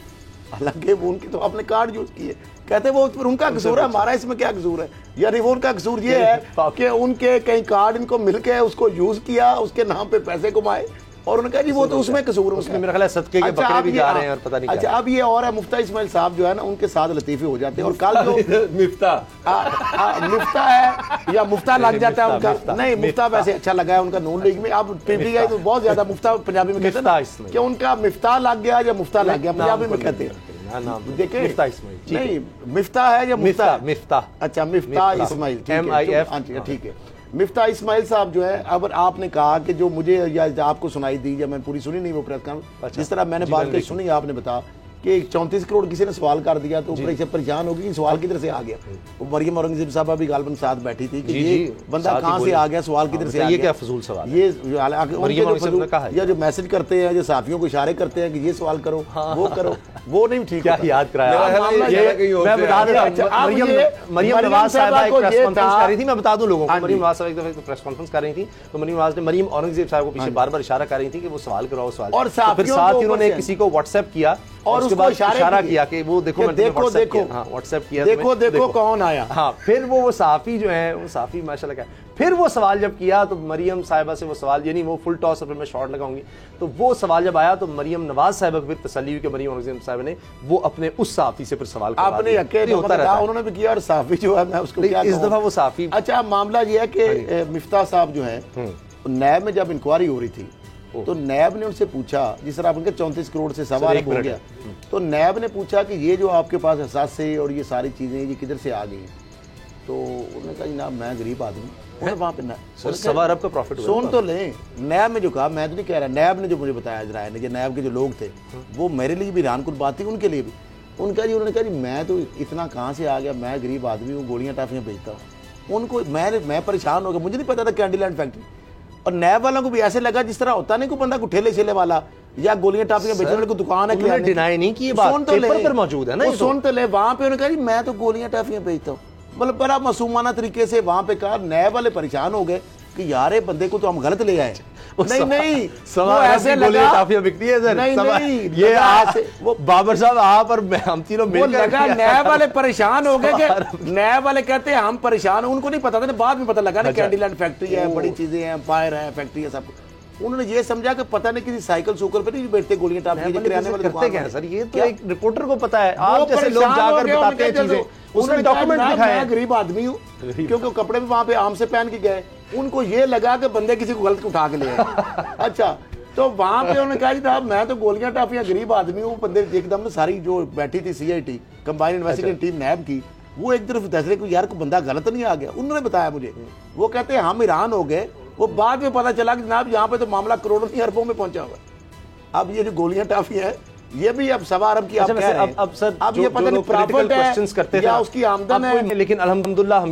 हालांकि वो उनके तो अपने कार्ड यूज किए, कहते वो उनका कसूर है, हमारा इसमें क्या कसूर है, यानी वो उनका कसूर ये है कि उनके कहीं कार्ड इनको मिल के उसको यूज किया, उसके नाम पे पैसे कमाए, और उन्होंने कहा जी वो तो उसमें कसूर है, उसमें मेरा ख्याल है सदके के बकरे भी जा रहे हैं और पता नहीं। अच्छा अब ये और है मुफ्ता इस्माइल साहब जो है ना उनके साथ लतीफे हो जाते हैं, और कल जो मुफ्ता है या मुफ्ता लग जाता है उनका, नहीं मुफ्ता वैसे अच्छा लगा है उनका नून लीग में, अब पीटीआई तो बहुत ज्यादा मुफ्ता पंजाबी में कहते हैं कि उनका मिफ्ता लग गया या मुफ्ता लग गया, पंजाबी में कहते हैं। देखिए नहीं मिफ्ता है या मिफ्ता, अच्छा मिफ्ता इस्माइल, ठीक है। मिफ्ता इस्माइल साहब जो है, अब आपने कहा कि जो मुझे या आपको सुनाई दी या मैं पूरी सुनी नहीं वो प्रेस कॉन्फ्रेंस, जिस तरह मैंने बात की सुनी, आपने बताया कि 34 करोड़ किसी ने सवाल कर दिया तो परेशान हो गई, सवाल किधर से आ गया। वो मरियम औरंगजेब साहब भी गालबन साथ बैठी थी कि ये बंदा कहाँ से आ गया, सवाल किधर से आ गया, ये क्या फजूल सवाल, ये या जो मैसेज करते हैं, जो साथियों को इशारे करते हैं कि ये सवाल करो वो करो, वो नहीं ठीक। क्या याद कराया, मैं बता देता हूं, मरियम नवाज साहिबा एक प्रेस कॉन्फ्रेंस कर रही थी, मैं बता दूं लोगों को, मरियम नवाज साहिबा एक दफा प्रेस कॉन्फ्रेंस कर रही थी, तो मरियम नवाज ने मरियम औरंगजेब साहब को पीछे बार-बार इशारा कर रही थी कि वो सवाल करो सवाल, और फिर साथ ही उन्होंने किसी को व्हाट्सएप किया और उसके बाद इशारा किया कि वो देखो व्हाट्सएप किया, देखो कौन आया। हाँ, फिर वो साफी जो है वो साफी माशाल्लाह का, फिर वो सवाल जब किया तो मरियम साहिबा से वो सवाल, यानी वो फुल टॉस पर मैं शॉट लगाऊंगी, तो वो सवाल जब आया तो मरियम नवाज साहिबा को फिर तसल्ली हुई कि मरियम औरंगजेब साहिबा ने वो अपने उस साफी से फिर सवाल आपने अकेले होता रहा, उन्होंने भी किया और साफी जो है मैं उसको क्या इस दफा वो साफी। अच्छा मामला ये है कि मिफ्ता साहब जो है नैब में जब इंक्वायरी हो रही थी तो नैब ने उनसे पूछा, जिस तरह उनके 34 करोड़ से सवा अरब हो गया, तो नैब ने पूछा कि ये जो आपके पास असासे और ये सारी चीजें ये किधर से आ गई, तो उन्होंने कहा जनाब मैं गरीब आदमी, वहाँ पे सवा अरब का प्रॉफिट सुन तो लें। नैब ने जो कहा, मैं तो नहीं कह रहा, नैब ने जो मुझे बताया इजराइल ने, नैब के जो लोग थे वो मेरे लिए भी हैरान कुल बात थी, उनके लिए भी। उन्होंने कहा जी मैं तो इतना कहाँ से आ गया, मैं गरीब आदमी हूँ, गोलियाँ टाफियाँ बेचता हूँ। उनको मैं परेशान हो गया, मुझे नहीं पता था कैंडीलैंड फैक्ट्री, और नैब वालों को भी ऐसे लगा जिस तरह होता नहीं कोई बंदा को ठेले छेले वाला या गोलियां टाफियां बेचने वाले को दुकान है, डिनाई नहीं की बात पेपर पर मौजूद है ना, सुन तो ले। वहां पे उन्होंने कहा जी मैं तो गोलियां टाफियां बेचता हूँ, मतलब बड़ा मासूमाना तरीके से वहां पे कहा। नैब वाले परेशान हो गए कि यार ये बंदे को तो हम गलत ले आए। नहीं वो ऐसे लगा काफियां बिकती है सर, नहीं ये आज वो बाबर साहब आप और हम तीनों मिलकर लगा। नैब वाले परेशान हो गए कि नैब वाले कहते हैं हम परेशान, उनको नहीं पता था, बाद में पता लगा ना कैंडीलैंड फैक्ट्री है, बड़ी चीजें हैं, फायर है, फैक्ट्री है, सब। उन्होंने ये समझा कि पता नहीं किसी साइकिल सुकल पे नहीं बैठते गोलियां टाफियां किराने वाले करते क्या है सर, ये तो एक रिपोर्टर को पता है, आप जैसे लोग जाकर बताते हैं चीजें, उसने डॉक्यूमेंट दिखाया है। मैं गरीब आदमी हूँ क्योंकि कपड़े भी वहां पे आम से पहन के गए, उनको ये लगा कि बंदे किसी को गलत उठा के ले आए। अच्छा तो वहां पे उन्होंने कहा साहब मैं तो गोलियां टाफियां गरीब आदमी हूँ। बंदे एकदम ना सारी जो बैठी थी CIT कंबाइंड इन्वेस्टिगेटिव टीम नैब की, वो एक तरफ दस रहे को यार को बंदा गलत नहीं आ गया। उन्होंने बताया मुझे, वो कहते हैं हम ईरान हो गए, वो बाद में पता चला कि जनाब यहाँ पे तो मामला करोड़ों नहीं अरबों में पहुंचा हुआ। अब ये जो गोलियां टाफियां है ये भी अब 1.25 अरब की आप कह रहे हैं। अब सर अब ये पता नहीं प्रॉफिट क्वेश्चंस करते है या उसकी आमदन है, लेकिन अल्हम्दुलिल्लाह हम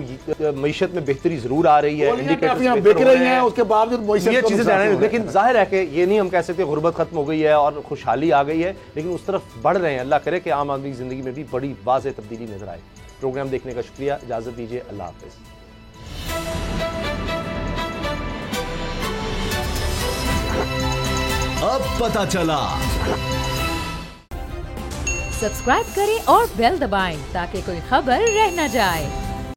मईशत में बेहतरी जरूर आ रही है, इंडिकेटर्स बिक रही हैं, उसके बावजूद ये चीजें जाने, लेकिन जाहिर है कि ये नहीं हम कह सकते गुर्बत खत्म हो गई है और खुशहाली आ गई है, लेकिन उस तरफ बढ़ रहे हैं। अल्लाह करे कि आम आदमी की जिंदगी में भी बड़ी वाज़ेह तब्दीली नजर आए। प्रोग्राम देखने का शुक्रिया, इजाजत दीजिए, अल्लाह हाफिज। अब पता चला। सब्सक्राइब करें और बेल दबाएं ताकि कोई खबर रह न जाए।